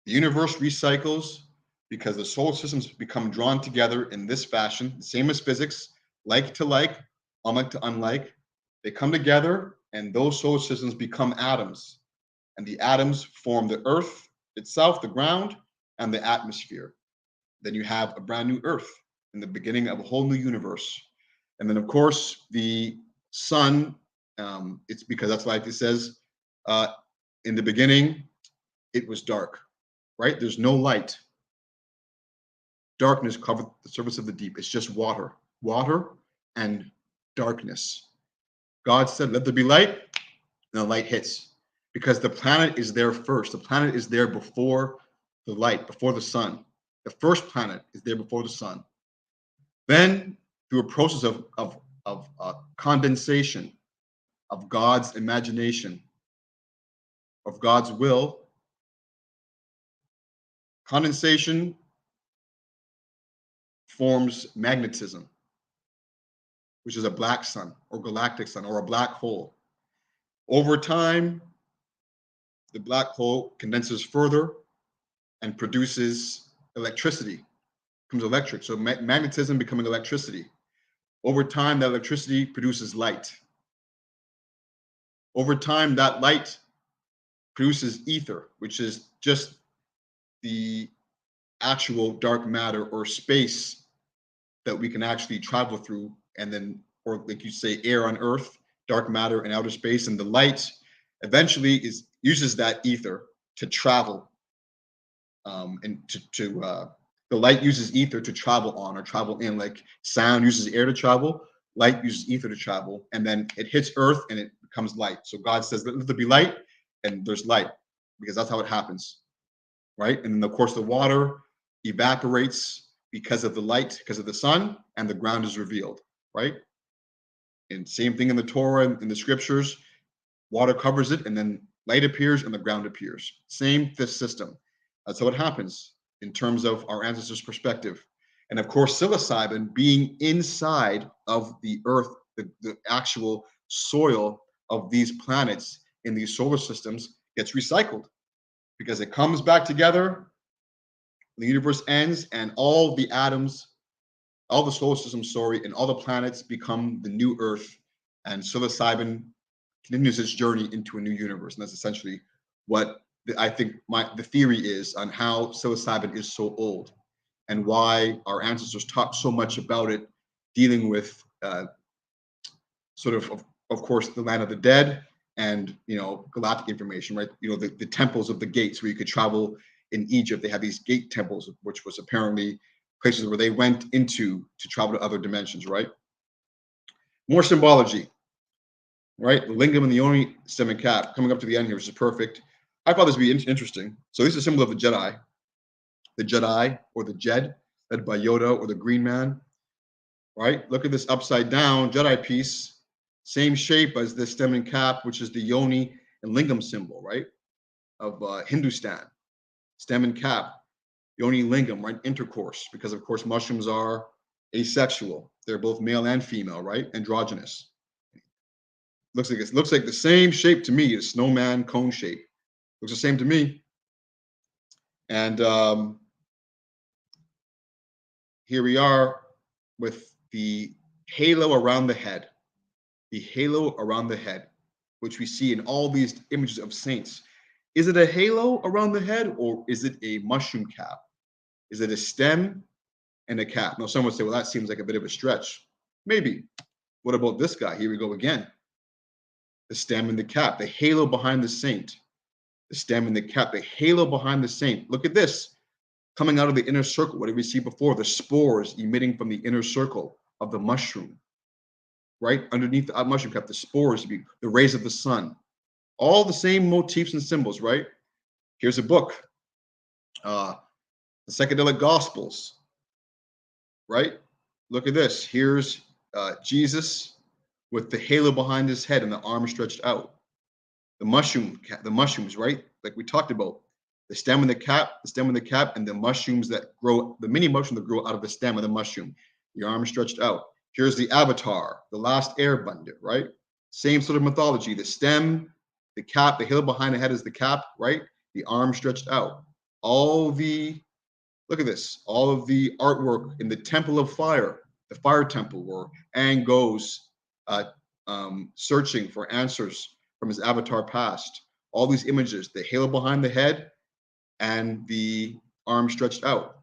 The universe recycles because the solar systems become drawn together in this fashion, the same as physics, like to like, unlike to unlike. They come together and those solar systems become atoms. And the atoms form the Earth itself, the ground, and the atmosphere. Then you have a brand new Earth in the beginning of a whole new universe. And then, of course, the sun, it's because that's like it says, in the beginning, it was dark, right? There's no light. Darkness covered the surface of the deep. It's just water and darkness. God said, let there be light, and the light hits. Because the planet is there first. The planet is there before the light, before the sun. The first planet is there before the sun. Then, through a process of condensation, of God's imagination, of God's will, condensation forms magnetism, which is a black sun or galactic sun or a black hole. Over time, the black hole condenses further and produces electricity, becomes electric. So magnetism becoming electricity. Over time, that electricity produces light. Over time, that light produces ether, which is just the actual dark matter or space that we can actually travel through, and then, or like you say, air on Earth, dark matter and outer space, and the light eventually uses that ether to travel, and the light uses ether to travel on or travel in, like sound uses air to travel, light uses ether to travel, and then it hits Earth and it becomes light. So God says, let there be light, and there's light, because that's how it happens, right? And then of course the water evaporates because of the light, because of the sun, and the ground is revealed, right? And same thing in the Torah and in the scriptures, water covers it, and then light appears and the ground appears. Same this system. That's how it happens in terms of our ancestors' perspective. And of course, psilocybin being inside of the Earth, the actual soil of these planets in these solar systems gets recycled because it comes back together, the universe ends, and all the atoms, all the solar system, and all the planets become the new Earth, and psilocybin continues its journey into a new universe. And that's essentially what I think the theory is on how psilocybin is so old and why our ancestors talked so much about it, dealing with sort of course, the land of the dead and, galactic information, right? The temples of the gates where you could travel in Egypt. They had these gate temples, which was apparently places where they went into to travel to other dimensions, right? More symbology, right? The lingam and the yoni, stem and cap, coming up to the end here, which is perfect. I thought this would be interesting. So this is a symbol of the Jedi or the Jed, led by Yoda or the Green Man, right? Look at this upside down Jedi piece, same shape as the stem and cap, which is the yoni and lingam symbol, right? Of Hindustan, stem and cap, yoni lingam, right? Intercourse, because of course mushrooms are asexual. They're both male and female, right? Androgynous. Looks like the same shape to me as snowman cone shape. Looks the same to me. And here we are with the halo around the head. The halo around the head, which we see in all these images of saints. Is it a halo around the head, or is it a mushroom cap? Is it a stem and a cap? Now, some would say, well, that seems like a bit of a stretch. Maybe. What about this guy? Here we go again. The stem and the cap, the halo behind the saint. The stem and the cap, the halo behind the saint. Look at this. Coming out of the inner circle. What did we see before? The spores emitting from the inner circle of the mushroom. Right? Underneath the mushroom cap, the spores, the rays of the sun. All the same motifs and symbols, right? Here's a book. The Psychedelic Gospels. Right? Look at this. Here's Jesus with the halo behind his head and the arms stretched out. The mushrooms, right? Like we talked about, the stem and the cap, and the mushrooms that grow, the mini mushrooms that grow out of the stem of the mushroom, the arms stretched out. Here's the Avatar, the last airbender, right? Same sort of mythology. The stem, the cap, the halo behind the head is the cap, right? The arm stretched out. Look at this, all of the artwork in the Temple of Fire, the Fire Temple, where Aang goes searching for answers from his avatar past. All these images, the halo behind the head and the arm stretched out.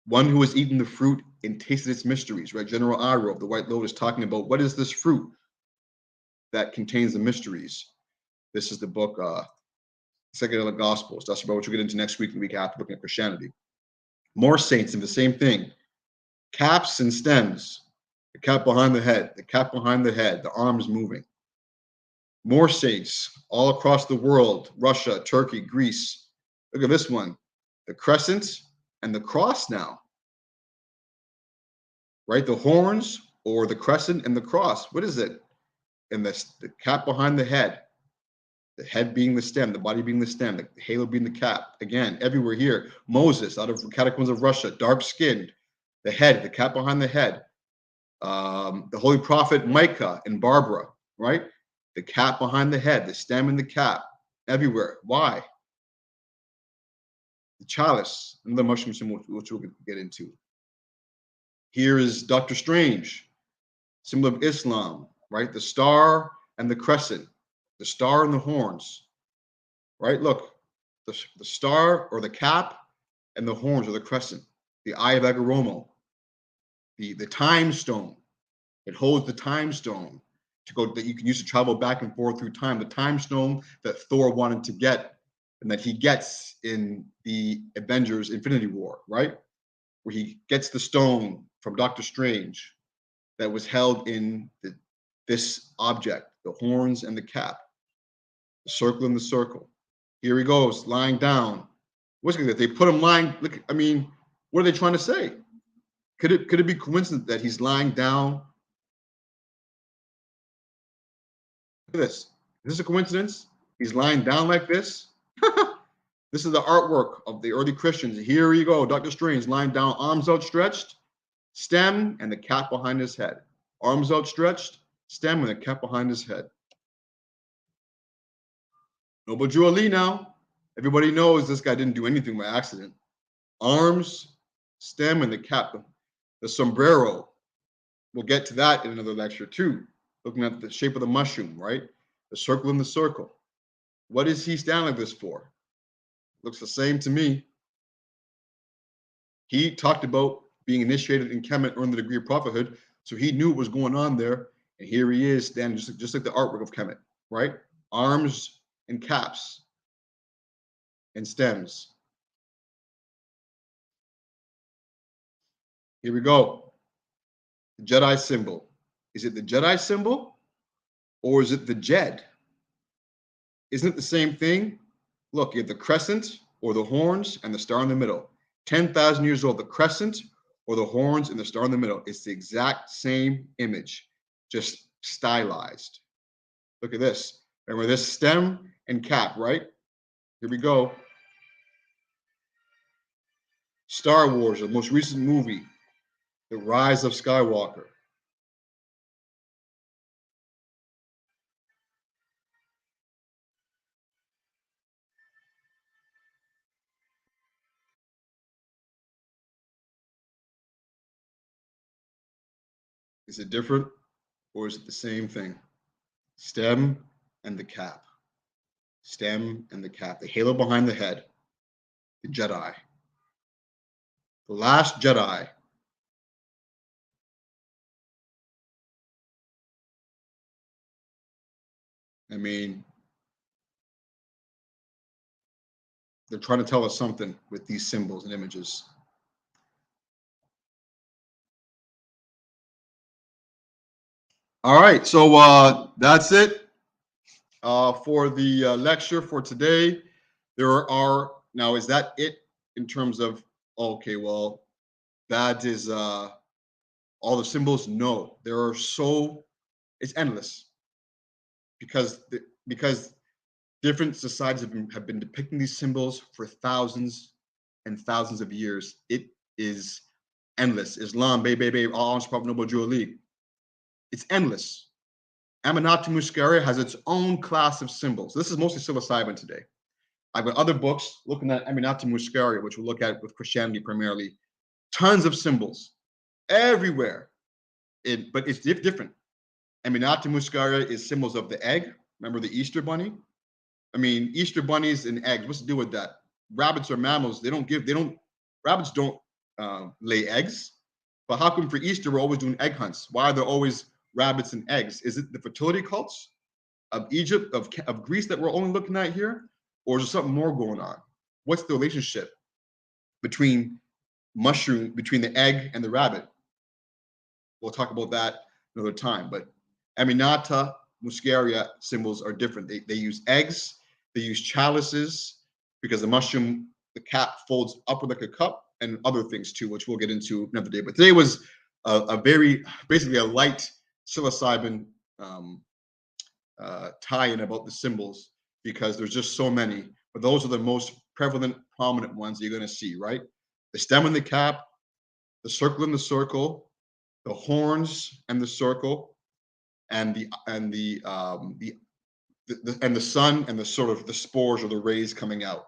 One who has eaten the fruit and tasted its mysteries, right? General Iroh of the White Lotus talking about what is this fruit that contains the mysteries. This is the book, Psychedelic Gospels. That's about what we'll get into next week and the week after, looking at Christianity. More saints in the same thing. Caps and stems. The cap behind the head, the arms moving. More saints all across the world, Russia, Turkey, Greece. Look at this one, the crescent and the cross now, right? The horns or the crescent and the cross. What is it? And the cap behind the head being the stem, the body being the stem, the halo being the cap. Again, everywhere here. Moses out of the catacombs of Russia, dark-skinned. The head, the cap behind the head. The holy prophet Micah and Barbara, right? The cap behind the head, the stem and the cap, everywhere. Why? The chalice, and the mushroom symbol, which we'll get into. Here is Dr. Strange, symbol of Islam, right? The star and the crescent, the star and the horns, right? Look, the star or the cap and the horns or the crescent, the eye of Agaromo, the time stone. It holds the time stone that you can use to travel back and forth through time. The time stone that Thor wanted to get and that he gets in the Avengers Infinity War, right? Where he gets the stone from Doctor Strange that was held in this object, the horns and the cap, the circle and the circle. Here he goes, lying down. What's it? They put him lying. Look, I mean, what are they trying to say? Could it be coincidence that he's lying down? Look at this. Is this a coincidence? He's lying down like this. This is the artwork of the early Christians. Here you go, Dr. Strange lying down, arms outstretched, stem and the cap behind his head. Arms outstretched, stem and the cap behind his head. Noble Drew Ali now. Everybody knows this guy didn't do anything by accident. Arms, stem, and the cap. The sombrero. We'll get to that in another lecture too. Looking at the shape of the mushroom, right? The circle and the circle. What is he standing like this for? Looks the same to me. He talked about being initiated in Kemet, earned the degree of prophethood, so he knew what was going on there. And here he is standing just like the artwork of Kemet, right? Arms and caps and stems. Here we go. The Jedi symbol. Is it the Jedi symbol or is it the Jed? Isn't it the same thing? Look, you have the crescent or the horns and the star in the middle. 10,000 years old, the crescent or the horns and the star in the middle. It's the exact same image, just stylized. Look at this. Remember this stem and cap, right? Here we go. Star Wars, the most recent movie, The Rise of Skywalker. Is it different or is it the same thing? Stem and the cap. Stem and the cap. The halo behind the head. The Jedi. The last Jedi. I mean, they're trying to tell us something with these symbols and images. All right, so that's it for the lecture for today. There are, now is that it in terms of, okay, well, that is all the symbols? No, there are so It's endless because different societies have been depicting these symbols for thousands and thousands of years. It is endless. Islam, all Noble Jewel League. It's endless. Amanatu Muscaria has its own class of symbols. This is mostly psilocybin today. I've got other books looking at Amanatu Muscaria, which we'll look at with Christianity primarily. Tons of symbols everywhere. But it's different. Amanatu Muscaria is symbols of the egg. Remember the Easter bunny? I mean, Easter bunnies and eggs. What's the deal with that? Rabbits are mammals. Rabbits don't lay eggs. But how come for Easter we're always doing egg hunts? Why are there always rabbits and eggs? Is it the fertility cults of Egypt, of Greece that we're only looking at here? Or is there something more going on? What's the relationship between the egg and the rabbit? We'll talk about that another time. But Amanatu Muscaria symbols are different. They use eggs, they use chalices, because the mushroom, the cap folds upward like a cup, and other things too, which we'll get into another day. But today was basically a light psilocybin tie-in about the symbols, because there's just so many. But those are the most prevalent, prominent ones you're going to see, right? The stem and the cap, the circle and the circle, the horns and the circle, and the sun and the sort of the spores or the rays coming out.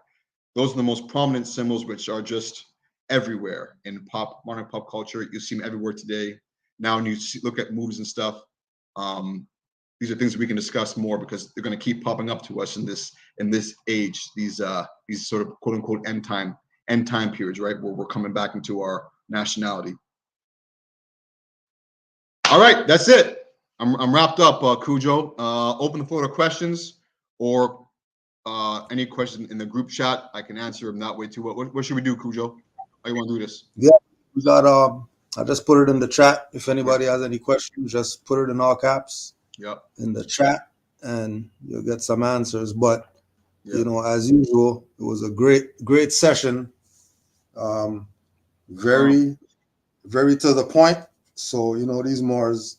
Those are the most prominent symbols, which are just everywhere in modern pop culture. You see them everywhere today. Now, when you look at movies and stuff, these are things we can discuss more, because they're going to keep popping up to us in this age. These sort of quote unquote end time periods, right, where we're coming back into our nationality. All right, that's it. I'm wrapped up, Cujo. Open the floor to questions, or any questions in the group chat. I can answer them that way too. What should we do, Cujo? How you want to do this? Yeah, we got. I just put it in the chat. If anybody has any questions, just put it in all caps. Yep. In the chat, and you'll get some answers. But you know, as usual, it was a great session. Very to the point. So you know, these Moors,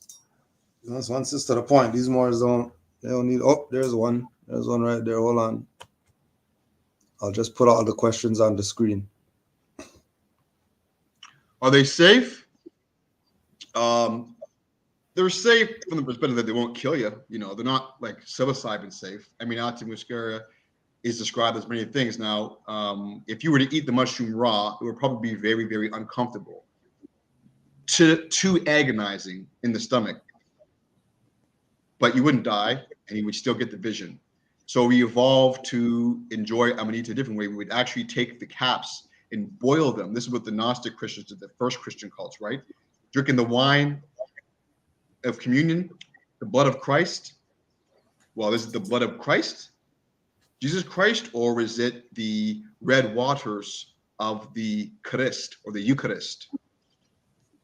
once it's to the point, these Moors don't need. Oh, there's one right there. Hold on. I'll just put all the questions on the screen. Are they safe? They're safe from the perspective that they won't kill you. You know, they're not like psilocybin safe. Amanatu Muscaria is described as many things. Now, if you were to eat the mushroom raw, it would probably be very, very uncomfortable, too agonizing in the stomach. But you wouldn't die, and you would still get the vision. So we evolved to enjoy Amanita a different way. We would actually take the caps and boil them. This is what the Gnostic Christians did, the first Christian cults, right? Drinking the wine of communion, the blood of Christ. Well, is it the blood of Christ, Jesus Christ, or is it the red waters of the Christ or the Eucharist?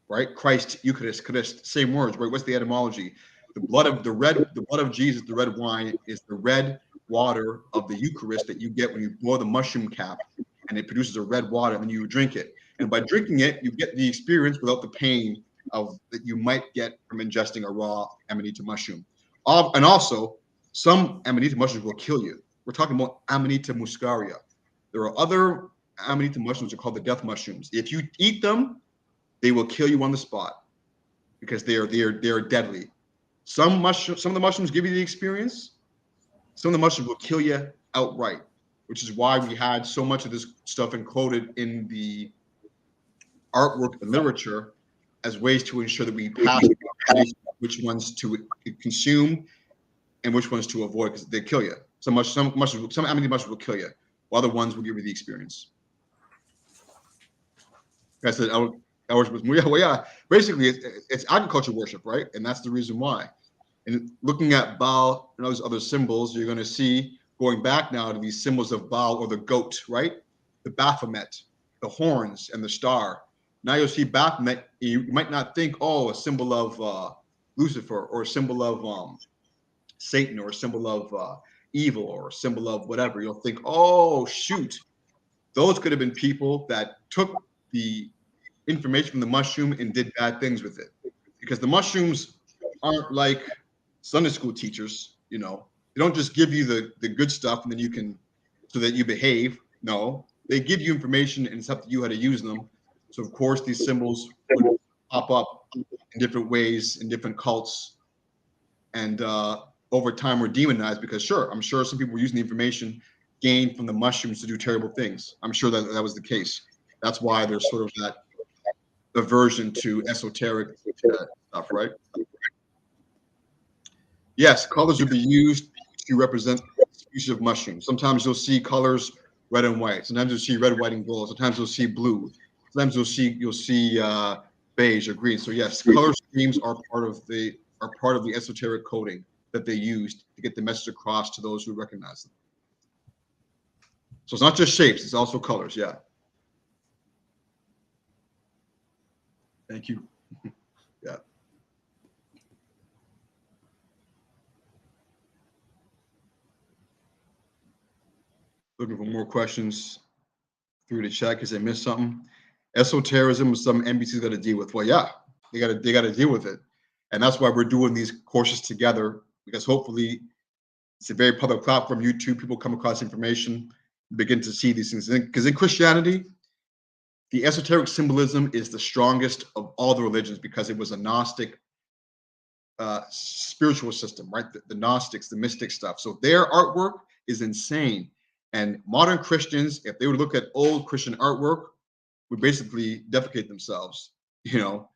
Right? Christ, Eucharist, Christ, same words, right? What's the etymology? The blood of Jesus, the red wine, is the red water of the Eucharist that you get when you boil the mushroom cap, and it produces a red water, and then you drink it. And by drinking it, you get the experience without the pain that you might get from ingesting a raw Amanita mushroom. And also, some Amanita mushrooms will kill you. We're talking about Amanita muscaria. There are other Amanita mushrooms that are called the death mushrooms. If you eat them, they will kill you on the spot, because they are deadly. Some of the mushrooms give you the experience. Some of the mushrooms will kill you outright, which is why we had so much of this stuff encoded in the artwork and literature as ways to ensure that we pass which ones to consume and which ones to avoid, because they kill you. Some Amanita mushrooms will kill you, while other ones will give you the experience. I said, basically, it's agriculture worship, right? And that's the reason why. And looking at Baal and those other symbols, you're going to see, going back now to these symbols of Baal, or the goat, right? The Baphomet, the horns, and the star. Now you'll see Baphomet, you might not think, oh, a symbol of Lucifer, or a symbol of Satan, or a symbol of evil, or a symbol of whatever. You'll think, oh, shoot. Those could have been people that took the information from the mushroom and did bad things with it. Because the mushrooms aren't like Sunday school teachers, you know, they don't just give you the good stuff and then you can, so that you behave. No, they give you information and it's up to you how to use them. So of course these symbols would pop up in different ways in different cults, and over time were demonized because sure, I'm sure some people were using the information gained from the mushrooms to do terrible things. I'm sure that that was the case. That's why there's sort of that aversion to esoteric stuff, right? Yes, colors will be used to represent species of mushrooms. Sometimes you'll see colors red and white. Sometimes you'll see red, white, and gold. Sometimes you'll see blue. Sometimes you'll see beige or green. So yes, color schemes are part of the esoteric coding that they used to get the message across to those who recognize them. So it's not just shapes; it's also colors. Yeah. Thank you. Yeah. Looking for more questions through the chat because I missed something. Esotericism is something NBC's got to deal with. Well, yeah, they got to deal with it, and that's why we're doing these courses together, because hopefully it's a very public platform. YouTube, people come across information, begin to see these things. Because in Christianity, the esoteric symbolism is the strongest of all the religions because it was a Gnostic spiritual system, right? The Gnostics, the mystic stuff. So their artwork is insane. And modern Christians, if they would look at old Christian artwork, would basically defecate themselves, you know,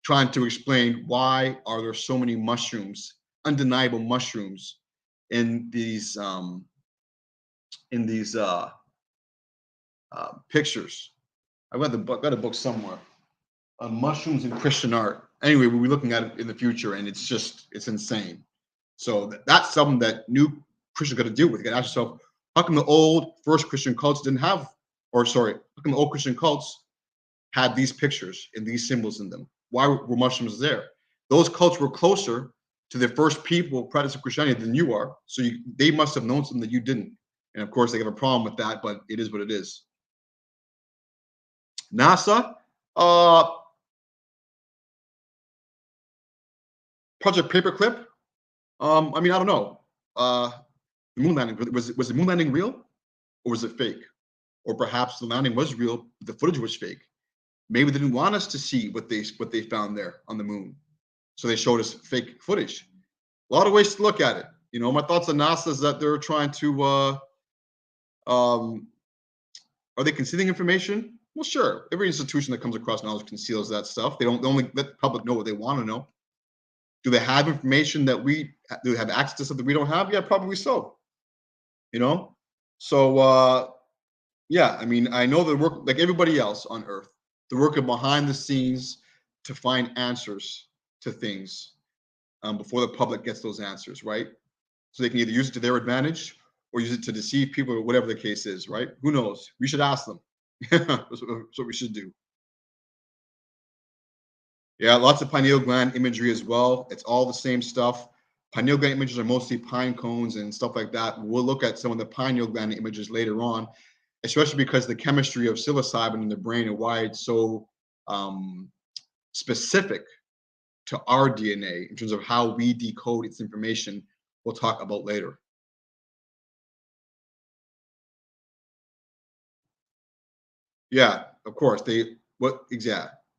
trying to explain why are there so many mushrooms, undeniable mushrooms in these pictures. I've got a book somewhere on mushrooms in Christian art. Anyway, we'll be looking at it in the future, and it's insane. So that's something that new Christians got to deal with. You got to ask yourself, how come the old first Christian cults didn't have, or sorry, how come the old Christian cults had these pictures and these symbols in them? Why were mushrooms there? Those cults were closer to the first people practicing Christianity than you are. So they must have known something that you didn't. And of course, they have a problem with that, but it is what it is. NASA, Project Paperclip. I mean, I don't know. The moon landing, was the moon landing real or was it fake? Or perhaps the landing was real, but the footage was fake. Maybe they didn't want us to see what they found there on the moon, so they showed us fake footage. A lot of ways to look at it. You know, my thoughts on NASA is that they're trying to are they concealing information? Well, sure. Every institution that comes across knowledge conceals that stuff. They only let the public know what they want to know. Do they have information that do they have access to something we don't have? Yeah, probably so. You know, so yeah. I mean, I know the work like everybody else on Earth. They're working behind the scenes to find answers to things before the public gets those answers, right? So they can either use it to their advantage or use it to deceive people or whatever the case is, right? Who knows? We should ask them. That's what we should do. Yeah, lots of pineal gland imagery as well. It's all the same stuff. Pineal gland images are mostly pine cones and stuff like that. We'll look at some of the pineal gland images later on, especially because the chemistry of psilocybin in the brain and why it's so specific to our DNA in terms of how we decode its information, we'll talk about later. Yeah, of course. You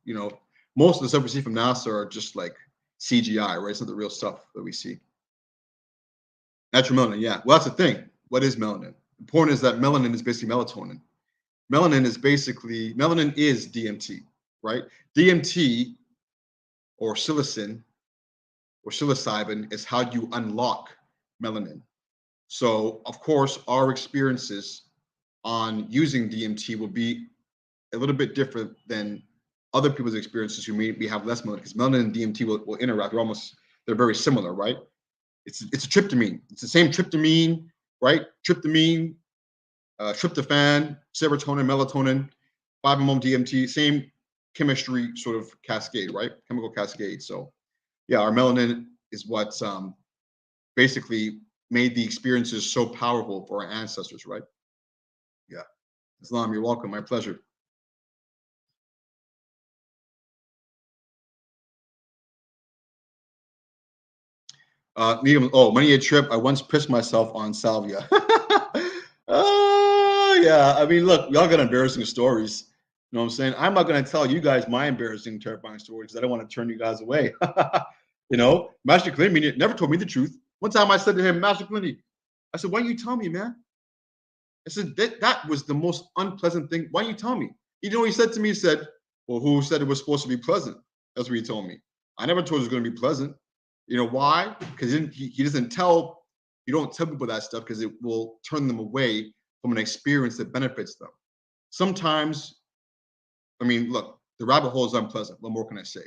know, most of the stuff we see from NASA are just like CGI, right? It's not the real stuff that we see. Natural melanin, yeah. Well, that's the thing. What is melanin? The point is that melanin is basically melatonin. Melanin is DMT, right? DMT or psilocin or psilocybin is how you unlock melanin. So, of course, our experiences on using DMT will be a little bit different than other people's experiences who maybe have less melanin, because melanin and DMT will interact. They're very similar, right? It's a tryptamine. It's the same tryptamine, right? Tryptamine, tryptophan, serotonin, melatonin, 5-MeO DMT, same chemistry sort of cascade, right? Chemical cascade. So yeah, our melanin is what's basically made the experiences so powerful for our ancestors, right? Yeah. Islam, you're welcome. My pleasure. Money a trip. I once pissed myself on salvia. Oh, yeah. I mean, look, we all got embarrassing stories. You know what I'm saying? I'm not going to tell you guys my embarrassing, terrifying stories because I don't want to turn you guys away. You know, Master Clinton never told me the truth. One time I said to him, Master Clinton, I said, why don't you tell me, man? I said, that was the most unpleasant thing. Why don't you tell me? You know what he said to me? He said, well, who said it was supposed to be pleasant? That's what he told me. I never told you it was going to be pleasant. You know why? Because he doesn't tell, you don't tell people that stuff because it will turn them away from an experience that benefits them. Sometimes, I mean, look, the rabbit hole is unpleasant. What more can I say?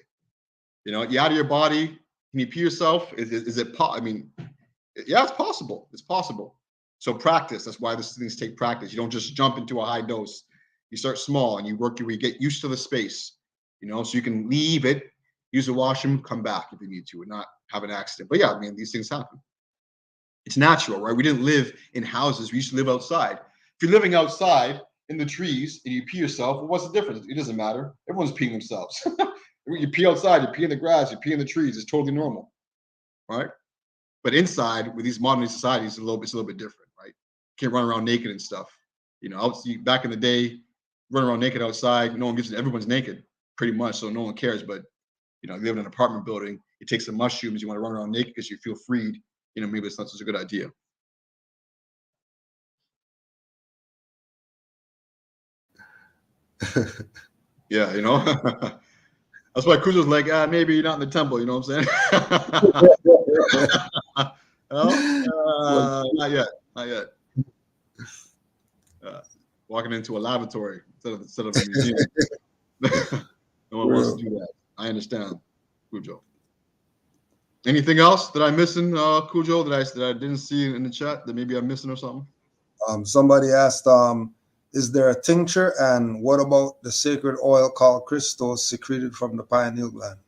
You know, you're out of your body. Can you pee yourself? Is it I mean, yeah, it's possible. It's possible. So practice. That's why these things take practice. You don't just jump into a high dose. You start small and you work your way, get used to the space, you know, so you can leave it, use the washroom, come back if you need to, and not have an accident. But yeah, I mean, these things happen. It's natural, right? We didn't live in houses. We used to live outside. If you're living outside in the trees and you pee yourself, well, what's the difference? It doesn't matter. Everyone's peeing themselves. You pee outside, you pee in the grass, you pee in the trees. It's totally normal, right? But inside, with these modern societies, it's a little bit different, right? You can't run around naked and stuff. You know, back in the day, run around naked outside. No one gives it. Everyone's naked, pretty much, so no one cares. But you know, you live in an apartment building. You take some mushrooms. You want to run around naked because you feel freed. You know, maybe it's not such a good idea. Yeah, you know. That's why Kuzma's like, maybe you're not in the temple. You know what I'm saying? Not yet. Not yet. Walking into a lavatory instead of a museum. No one wants to do that. I understand, Cujo. Anything else that I'm missing, Cujo, that I didn't see in the chat that maybe I'm missing or something? Somebody asked, is there a tincture, and what about the sacred oil called Christos secreted from the pineal gland?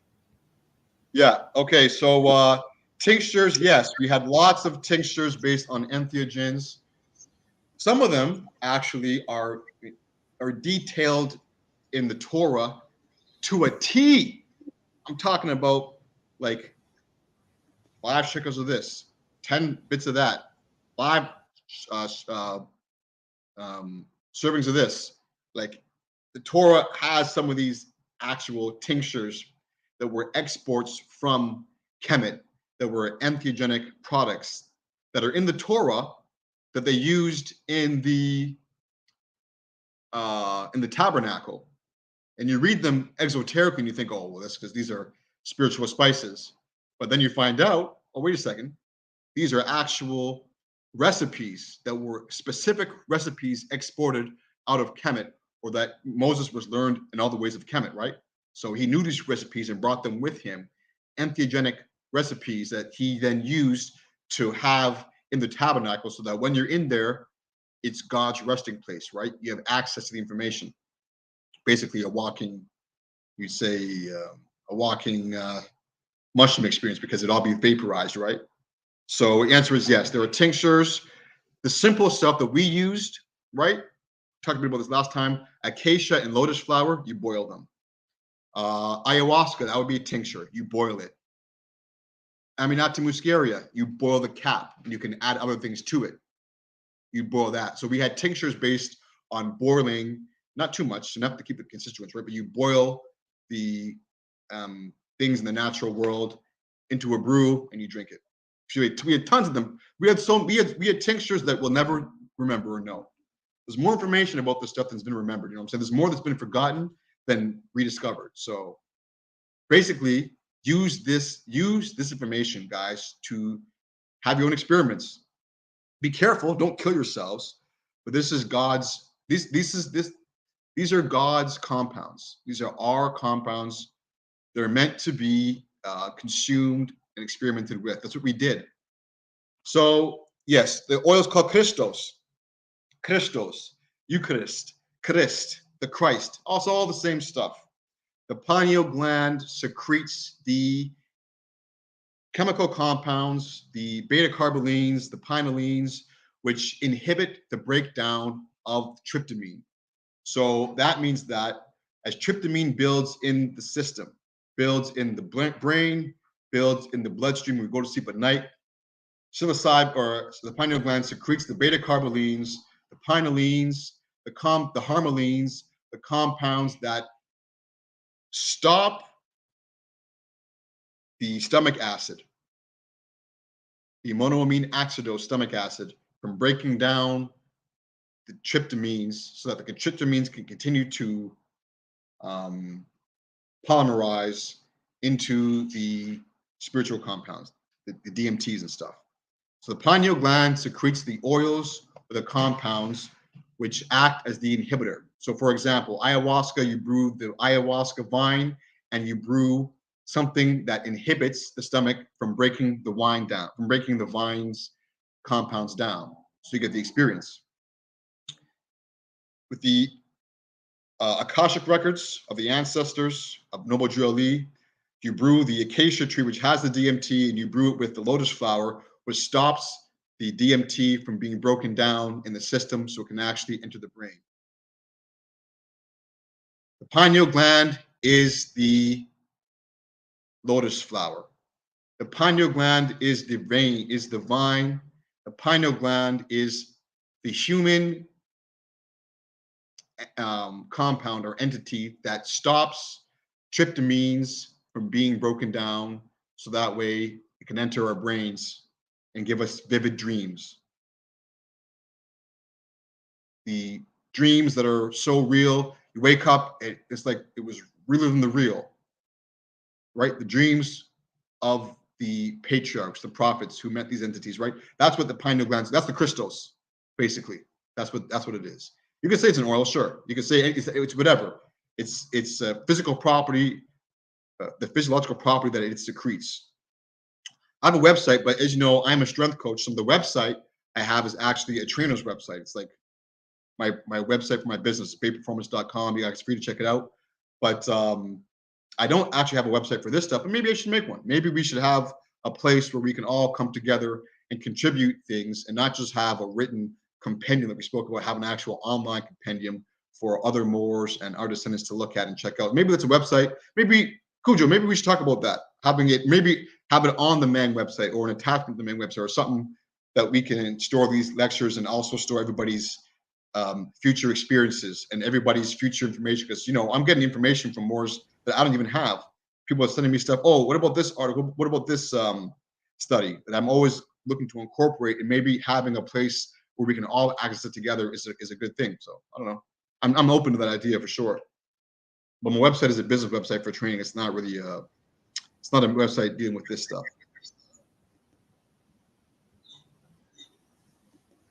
Yeah. Okay. So tinctures, yes, we had lots of tinctures based on entheogens. Some of them actually are detailed in the Torah to a T. I'm talking about like 5 shekels of this, 10 bits of that, 5 servings of this. Like the Torah has some of these actual tinctures that were exports from Kemet, that were entheogenic products that are in the Torah that they used in the tabernacle. And you read them exoterically and you think, oh, well, that's because these are spiritual spices. But then you find out, oh, wait a second, these are actual recipes that were specific recipes exported out of Kemet, or that Moses was learned in all the ways of Kemet, right? So he knew these recipes and brought them with him, entheogenic recipes that he then used to have in the tabernacle, so that when you're in there, it's God's resting place, right? You have access to the information. Basically, a walking mushroom experience, because it'd all be vaporized, right? So the answer is yes. There are tinctures. The simple stuff that we used, right? Talked a bit about this last time. Acacia and lotus flower, you boil them. Ayahuasca, that would be a tincture. You boil it. Aminata muscaria, you boil the cap, and you can add other things to it. You boil that. So we had tinctures based on boiling, not too much, enough to keep the constituents, right? But you boil the things in the natural world into a brew and you drink it. So we had tons of them. We had tinctures that we'll never remember or know. There's more information about this stuff that's been remembered. You know what I'm saying? There's more that's been forgotten than rediscovered. So basically, use this information, guys, to have your own experiments. Be careful, don't kill yourselves. But this is God's. These are God's compounds. These are our compounds. They're meant to be consumed and experimented with. That's what we did. So yes, the oil is called Christos, Eucharist, Christ, the Christ. Also all the same stuff. The pineal gland secretes the chemical compounds, the beta carbolines, the pinolines, which inhibit the breakdown of tryptamine. So that means that as tryptamine builds in the system, builds in the brain, builds in the bloodstream when we go to sleep at night. Psilocybin, or the pineal gland, secretes the beta carbolines, the pinolines, the harmalines, the compounds that stop the stomach acid, the monoamine acidose stomach acid, from breaking down the tryptamines, so that the tryptamines can continue to polymerize into the spiritual compounds, the DMTs and stuff. So the pineal gland secretes the oils or the compounds which act as the inhibitor. So for example, ayahuasca, you brew the ayahuasca vine and you brew something that inhibits the stomach from breaking the wine down, from breaking the vine's compounds down. So you get the experience. With the Akashic records of the ancestors of Noble Drew Ali, you brew the acacia tree, which has the DMT, and you brew it with the lotus flower, which stops the DMT from being broken down in the system so it can actually enter the brain. The pineal gland is the lotus flower. The pineal gland is the vein, is the vine. The pineal gland is the human compound or entity that stops tryptamines from being broken down, so that way it can enter our brains and give us vivid dreams. The dreams that are so real, you wake up, it's like it was realer than the real, right? The dreams of the patriarchs, the prophets who met these entities, right? That's what the pineal glands, that's the crystals, basically. That's what it is. You can say it's an oil, sure. You can say it's whatever. It's a physical property, the physiological property that it secretes. I have a website, but as you know, I'm a strength coach. So the website I have is actually a trainer's website. It's like my website for my business, payperformance.com. You guys are free to check it out. But I don't actually have a website for this stuff, but maybe I should make one. Maybe we should have a place where we can all come together and contribute things and not just have a written compendium that we spoke about, have an actual online compendium for other Moors and our descendants to look at and check out. Maybe that's a website. Maybe, Cujo, maybe we should talk about that. Maybe have it on the main website or an attachment to the main website or something that we can store these lectures and also store everybody's future experiences and everybody's future information. Because, you know, I'm getting information from Moors that I don't even have. People are sending me stuff. Oh, what about this article? What about this study? And I'm always looking to incorporate, and maybe having a place where we can all access it together is a good thing. So I don't know. I'm open to that idea for sure. But my website is a business website for training. It's not really it's not a website dealing with this stuff.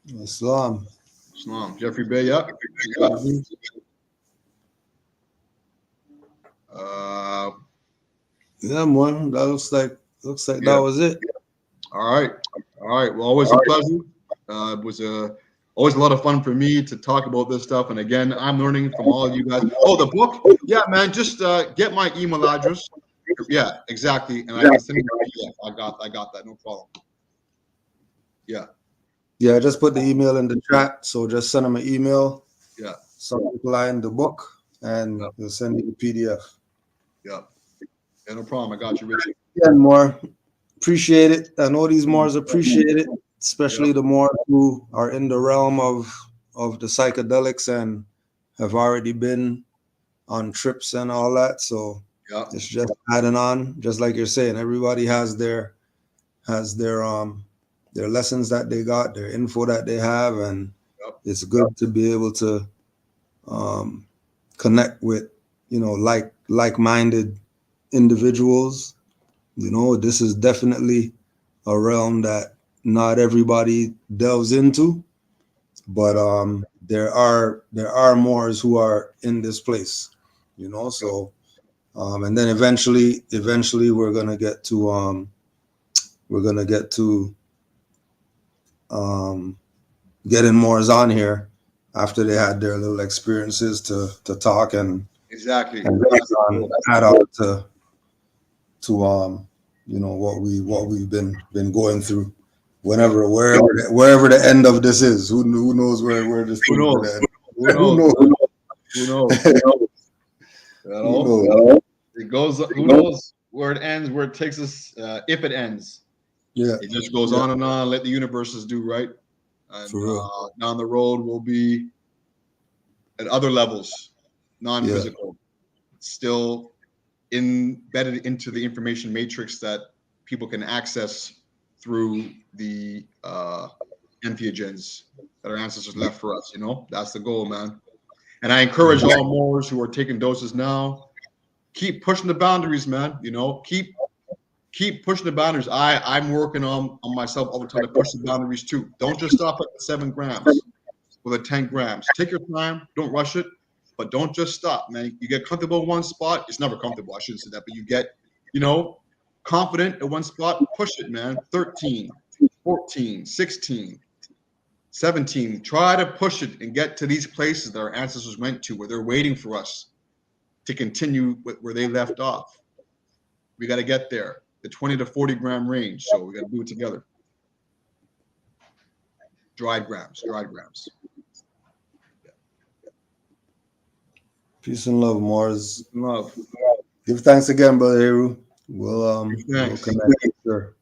Islam. Jeffrey Bay, yeah. Yeah, man. That looks like that was it. All right. Well, always a pleasure. It was always a lot of fun for me to talk about this stuff. And again, I'm learning from all of you guys. Oh, the book? Yeah, man. Just get my email address. Yeah, exactly. And I can send you a PDF. I got that. No problem. Yeah. Yeah, I just put the email in the chat. So just send them an email. Yeah. Subject line the book, and they'll send you the PDF. Yeah. Yeah, no problem. I got you, Richard. Yeah, more. Appreciate it. I know these Moors appreciate it, especially the Moors who are in the realm of the psychedelics and have already been on trips and all that. So it's just adding on, just like you're saying. Everybody has their lessons that they got, their info that they have, and it's good to be able to connect with, you know, like-minded individuals. You know, this is definitely a realm that not everybody delves into, but there are Moors who are in this place, you know. So and then eventually we're gonna get to getting Moors on here after they had their little experiences to talk and exactly and add on to you know, what we've been going through, wherever the end of this is. Who knows where this who knows? Who knows? It goes. Who knows? where it ends, where it takes us, if it ends. Yeah. It just goes on and on, let the universes do right. And down the road will be at other levels, non-physical, still embedded into the information matrix that people can access through the entheogens that our ancestors left for us. You know, that's the goal, man. And I encourage all Moors who are taking doses now, keep pushing the boundaries, man. You know, keep pushing the boundaries. I'm working on myself all the time to push the boundaries too. Don't just stop at the 7 grams or the 10 grams. Take your time. Don't rush it, but don't just stop, man. You get comfortable in one spot. It's never comfortable. I shouldn't say that, but you get, you know, confident at one spot. Push it, man. 13, 14, 16, 17. Try to push it and get to these places that our ancestors went to, where they're waiting for us to continue where they left off. We got to get there, the 20 to 40 gram range. So we got to do it together. Dried grams. Peace and love, Mars. Love. Give thanks again, Brother Heru. We'll connect, sure.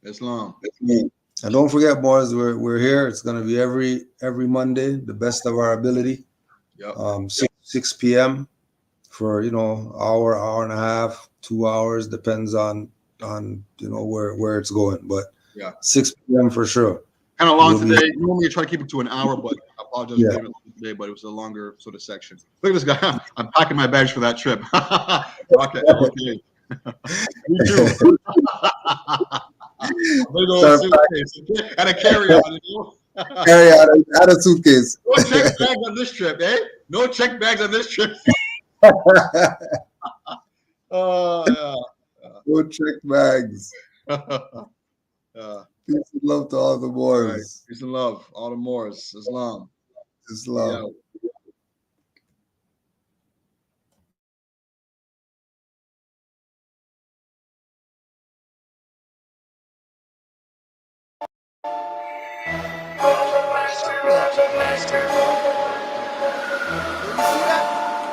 Islam. And don't forget, Mars, we're here. It's gonna be every Monday, the best of our ability. Yep. 6 p.m. for hour and a half, 2 hours, depends on where it's going. But 6 p.m. for sure. Kind of long today. Normally I try to keep it to an hour, but I apologize today, but it was a longer sort of section. Look at this guy. I'm packing my bags for that trip. Okay. Me too. Big old suitcase and a carry-on. Carry-on and a suitcase. No check bags on this trip, eh? No check bags on this trip. Oh, yeah. No check bags. Peace and love to all the Moors. Right. Peace and love, all the Moors. Islam. Islam. Yeah.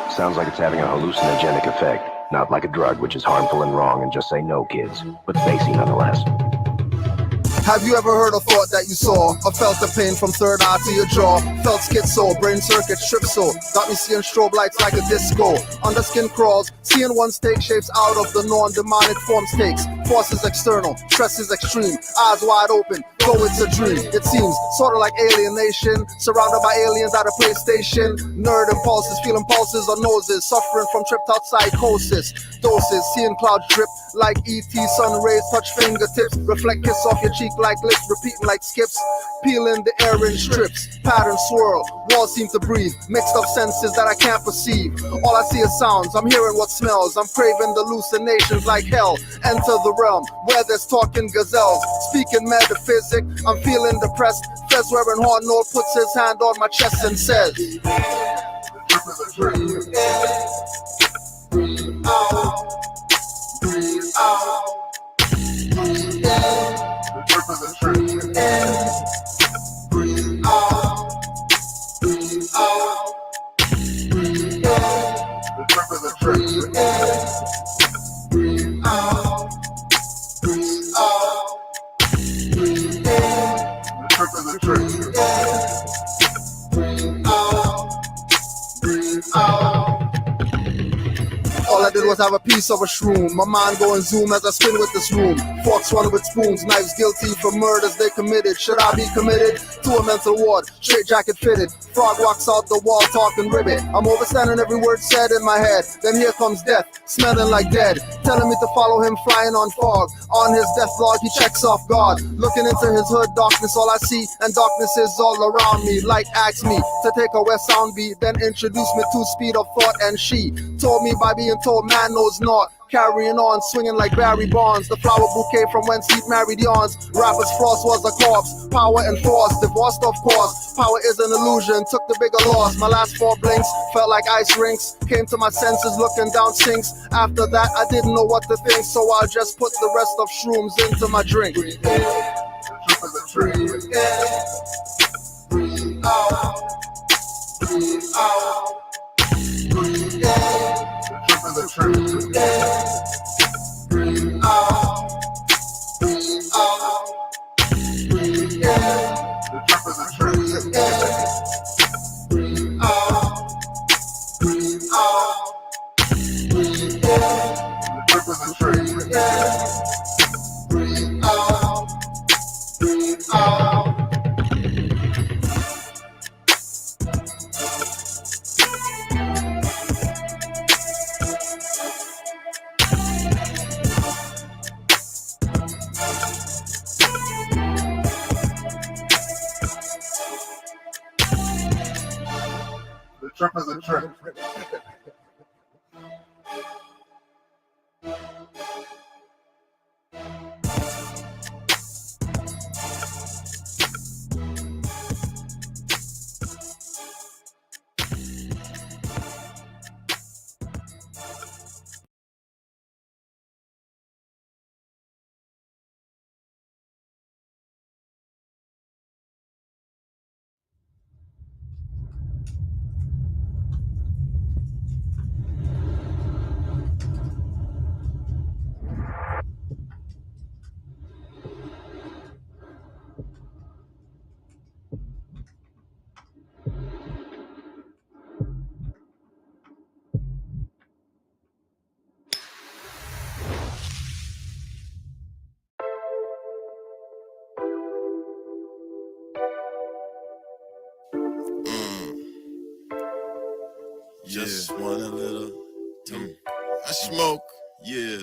Sounds like it's having a hallucinogenic effect. Not like a drug, which is harmful and wrong, and just say no, kids. But spacey nonetheless. Have you ever heard a thought that you saw? Or felt the pain from third eye to your jaw? Felt schizo, brain circuit strip so. Got me seeing strobe lights like a disco. Under skin crawls, seeing one's take shapes out of the norm. Demonic forms takes. Forces external, stress is extreme. Eyes wide open, though it's a dream. It seems sort of like alienation. Surrounded by aliens at a PlayStation. Nerd impulses, feeling pulses or noses. Suffering from tripped out psychosis. Doses, seeing clouds drip like ET. Sun rays touch fingertips. Reflect kiss off your cheek like lips, repeating like skips, peeling the air in strips, pattern swirl, walls seem to breathe, mixed up senses that I can't perceive. All I see is sounds, I'm hearing what smells, I'm craving the hallucinations like hell. Enter the realm where there's talking gazelles, speaking metaphysic, I'm feeling depressed. Fez wearing hornole puts his hand on my chest and says, breathe in, breathe out, breathe out, breathe in. Breathe in, breathe out, breathe out, breathe in, breathe in, breathe out, breathe out, breathe in, breathe in, breathe out, breathe out. All I did was have a piece of a shroom. My mind going zoom as I spin with this room. Forks run with spoons, knives guilty for murders they committed. Should I be committed to a mental ward? Straight jacket fitted. Frog walks out the wall talking ribbit. I'm overstanding every word said in my head. Then here comes death, smelling like dead. Telling me to follow him flying on fog. On his death log he checks off guard. Looking into his hood, darkness all I see. And darkness is all around me. Light asks me to take a west sound beat. Then introduced me to speed of thought. And she told me by being told man knows not. Carrying on, swinging like Barry Bonds. The flower bouquet from whence he married yawns. Rapper's frost was a corpse. Power and force, divorced of course. Power is an illusion, took the bigger loss. My last 4 blinks felt like ice rinks. Came to my senses looking down sinks. After that I didn't know what to think, so I just put the rest of shrooms into my drink. Breathe in, breathe in, breathe out, breathe out, breathe in. Breathe in, breathe represent trip. Just want a little. I smoke, yeah.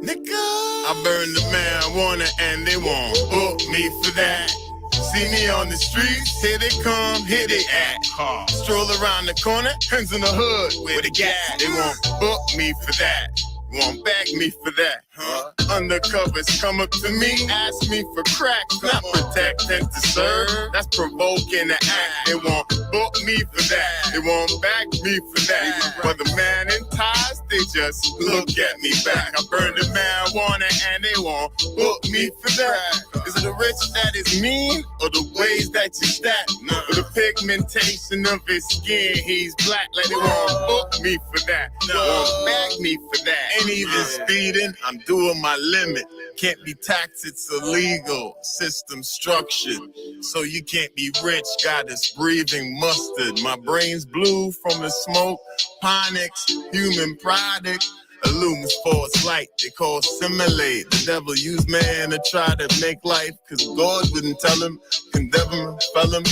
Nigga, I burn the marijuana and they won't book me for that. See me on the streets, here they come, here they at. Stroll around the corner, hands in the hood with a gat. They won't book me for that. Won't bag me for that, huh? Undercovers come up to me, ask me for crack, not protect and to serve. That's provoking the act. They won't book me for that. They won't bag me for that. But the man in ties, they just look at me back. I burn the marijuana and they won't book me for that. Is it the rich that is mean, or the ways that you stack? Or the pigmentation of his skin, he's black, like they won't book me for that. They won't bag me for that. Ain't even speeding, I'm doing my limit. Can't be taxed, it's illegal. System structured, so you can't be rich. Got us breathing mustard. My brain's blue from the smoke. Ponics, human product. Illumines false light, they call simulate. The devil used man to try to make life, cause God wouldn't tell him, condemn him, fell him.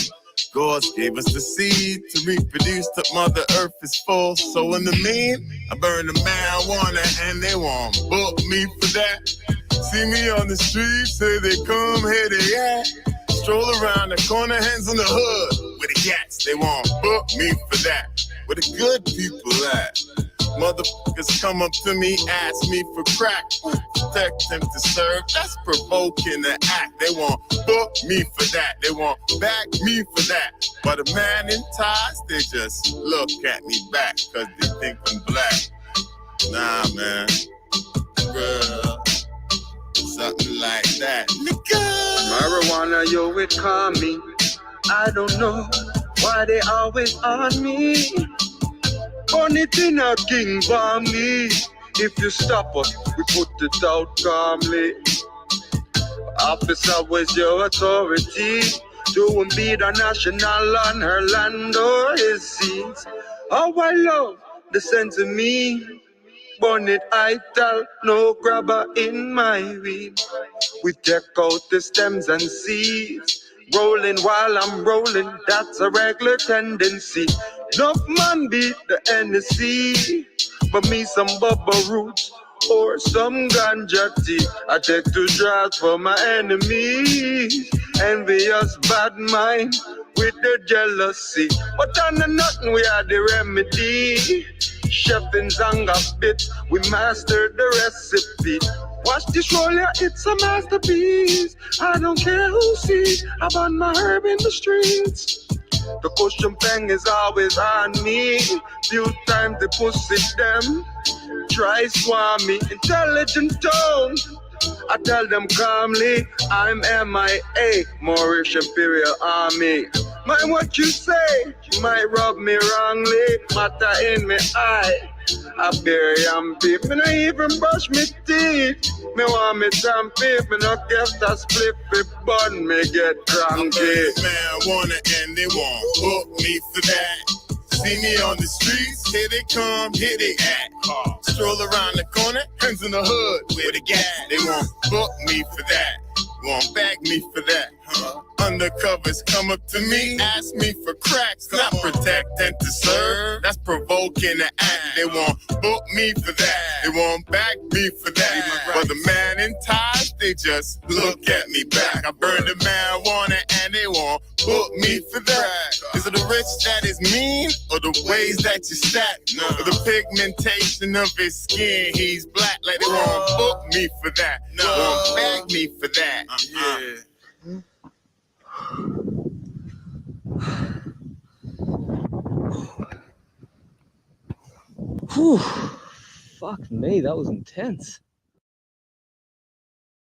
God gave us the seed to reproduce till Mother Earth is full. So in the mean, I burn the marijuana and they won't book me for that. See me on the streets, here they come, here they at. Stroll around the corner, hands in the hood with the gats. They won't book me for that. Where the good people at? Motherfuckers come up to me, ask me for crack. Protect them to serve, that's provoking the act. They won't book me for that. They won't back me for that. But a man in ties, they just look at me back, cause they think I'm black. Nah, man. Girl, something like that. Marijuana, yo, it calm me. I don't know why they always on me. On it in a king for me. If you stop us, we put it out calmly. Officer, where's your authority? To impede a national on her land or his seas. How I love the sense of me. Bonnet I tell, no grabber in my weed. We check out the stems and seeds. Rolling while I'm rolling, that's a regular tendency. Enough man beat the NC, but me some bubba roots or some ganja tea. I take 2 draws for my enemies. Envious bad mind with the jealousy. But on the nothing we are the remedy. Chef in Zanga bit, we mastered the recipe. Watch this roll, yeah, it's a masterpiece. I don't care who sees, I burn my herb in the streets. The cushion bang is always on me. Few times the pussy them try swam me. Intelligent tone, I tell them calmly, I'm MIA, Moorish Imperial Army. Mind what you say, you might rub me wrongly. Matter in me eye, I bury and beef. Me no even brush me teeth. Me want me tampy, me no get a split it bun, me get cranky. Marijuana and they won't book me for that. See me on the streets, here they come, here they at. Stroll around the corner, hands in the hood with a gat. They won't book me for that. Won't bag me for that, huh? Undercovers come up to me, ask me for cracks, not protect and to serve. That's provoking the act. They won't book me for that. They won't back me for that. But the man in ties, they just look at me back. I burn the marijuana and they won't book me for that. Is it the rich that is mean, or the ways that you stack? Or the pigmentation of his skin, he's black, like they won't book me for that. Won't bag me for that. Whew. Fuck me, that was intense.